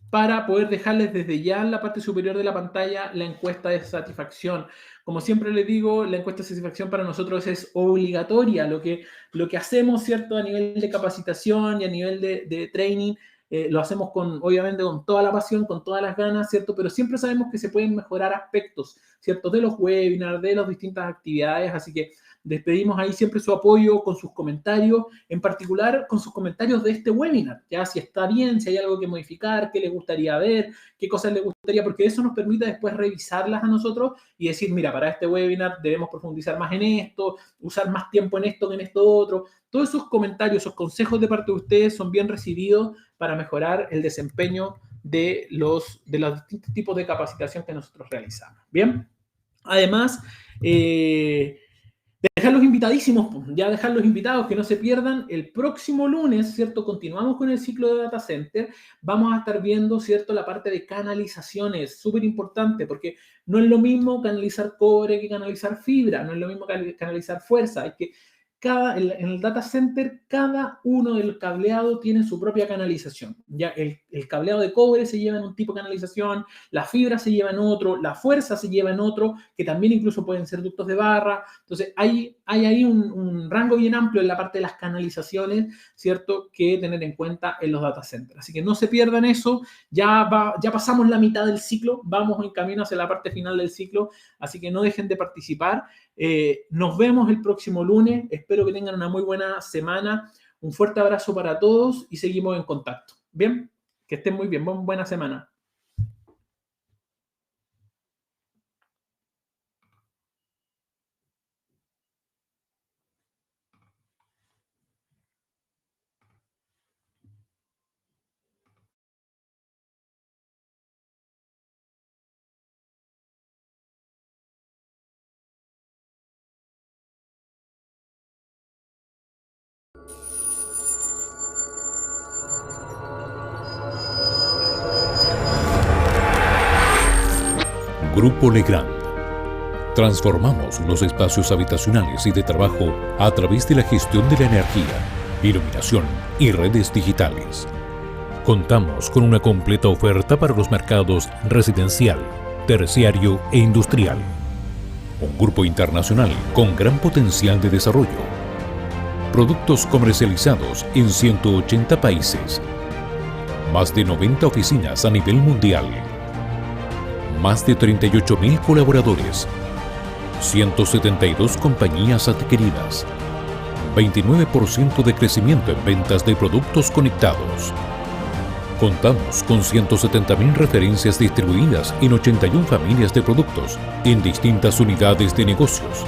para poder dejarles desde ya en la parte superior de la pantalla la encuesta de satisfacción. Como siempre les digo, la encuesta de satisfacción para nosotros es obligatoria. Lo que hacemos, ¿cierto? A nivel de capacitación y a nivel de training, lo hacemos obviamente con toda la pasión, con todas las ganas, ¿cierto? Pero siempre sabemos que se pueden mejorar aspectos, ¿cierto? De los webinars, de las distintas actividades, así que despedimos ahí siempre su apoyo con sus comentarios, en particular con sus comentarios de este webinar, ya si está bien, si hay algo que modificar, qué les gustaría ver, qué cosas les gustaría, porque eso nos permite después revisarlas a nosotros y decir, mira, para este webinar debemos profundizar más en esto, usar más tiempo en esto que en esto otro. Todos esos comentarios, esos consejos de parte de ustedes son bien recibidos para mejorar el desempeño de los distintos tipos de capacitación que nosotros realizamos. Bien, además, dejarlos invitadísimos, ya dejarlos invitados, que no se pierdan. El próximo lunes, ¿cierto? Continuamos con el ciclo de Data Center. Vamos a estar viendo, ¿cierto? La parte de canalizaciones, súper importante, porque no es lo mismo canalizar cobre que canalizar fibra, no es lo mismo canalizar fuerza. Hay que en el data center, cada uno del cableado tiene su propia canalización. Ya el cableado de cobre se lleva en un tipo de canalización, la fibra se lleva en otro, la fuerza se lleva en otro, que también incluso pueden ser ductos de barra. Entonces, hay ahí un rango bien amplio en la parte de las canalizaciones, ¿cierto?, que tener en cuenta en los data centers. Así que no se pierdan eso. Ya pasamos la mitad del ciclo, vamos en camino hacia la parte final del ciclo, así que no dejen de participar. Nos vemos el próximo lunes. Espero que tengan una muy buena semana. Un fuerte abrazo para todos y seguimos en contacto. Bien, que estén muy bien. Buena semana.
Grupo Legrand. Transformamos los espacios habitacionales y de trabajo a través de la gestión de la energía, iluminación y redes digitales. Contamos con una completa oferta para los mercados residencial, terciario e industrial. Un grupo internacional con gran potencial de desarrollo. Productos comercializados en 180 países. Más de 90 oficinas a nivel mundial. Más de 38.000 colaboradores. 172 compañías adquiridas, 29% de crecimiento en ventas de productos conectados. Contamos con 170.000 referencias distribuidas en 81 familias de productos en distintas unidades de negocios.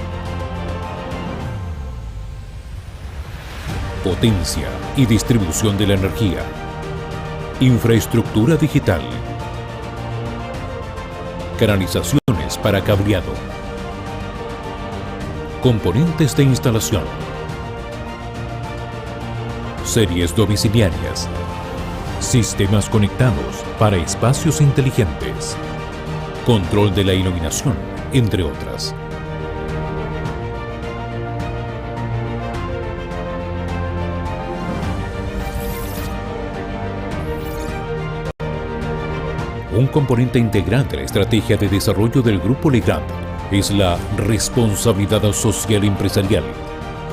Potencia y distribución de la energía. Infraestructura digital. Canalizaciones para cableado. Componentes de instalación. Series domiciliarias. Sistemas conectados para espacios inteligentes. Control de la iluminación, entre otras. Un componente integral de la estrategia de desarrollo del Grupo Legrand es la responsabilidad social empresarial,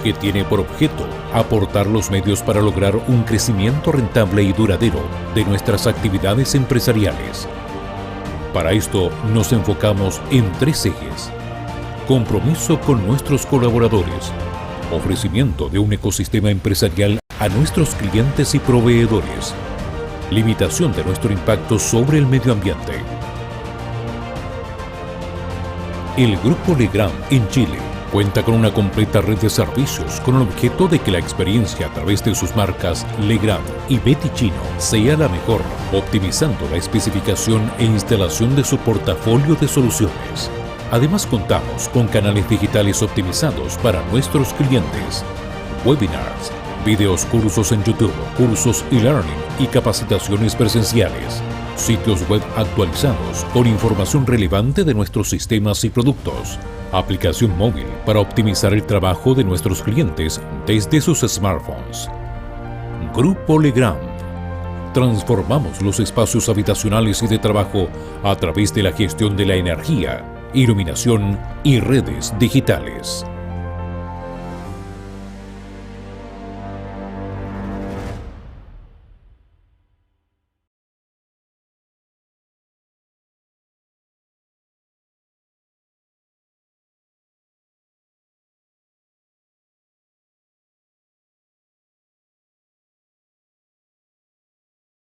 que tiene por objeto aportar los medios para lograr un crecimiento rentable y duradero de nuestras actividades empresariales. Para esto nos enfocamos en 3 ejes: compromiso con nuestros colaboradores, ofrecimiento de un ecosistema empresarial a nuestros clientes y proveedores, limitación de nuestro impacto sobre el medio ambiente. El Grupo Legrand en Chile cuenta con una completa red de servicios con el objeto de que la experiencia a través de sus marcas Legrand y Betty Chino sea la mejor, optimizando la especificación e instalación de su portafolio de soluciones. Además, contamos con canales digitales optimizados para nuestros clientes, webinars, videos, cursos en YouTube, cursos e-learning y capacitaciones presenciales, sitios web actualizados con información relevante de nuestros sistemas y productos, aplicación móvil para optimizar el trabajo de nuestros clientes desde sus smartphones. Grupo Legrand. Transformamos los espacios habitacionales y de trabajo a través de la gestión de la energía, iluminación y redes digitales.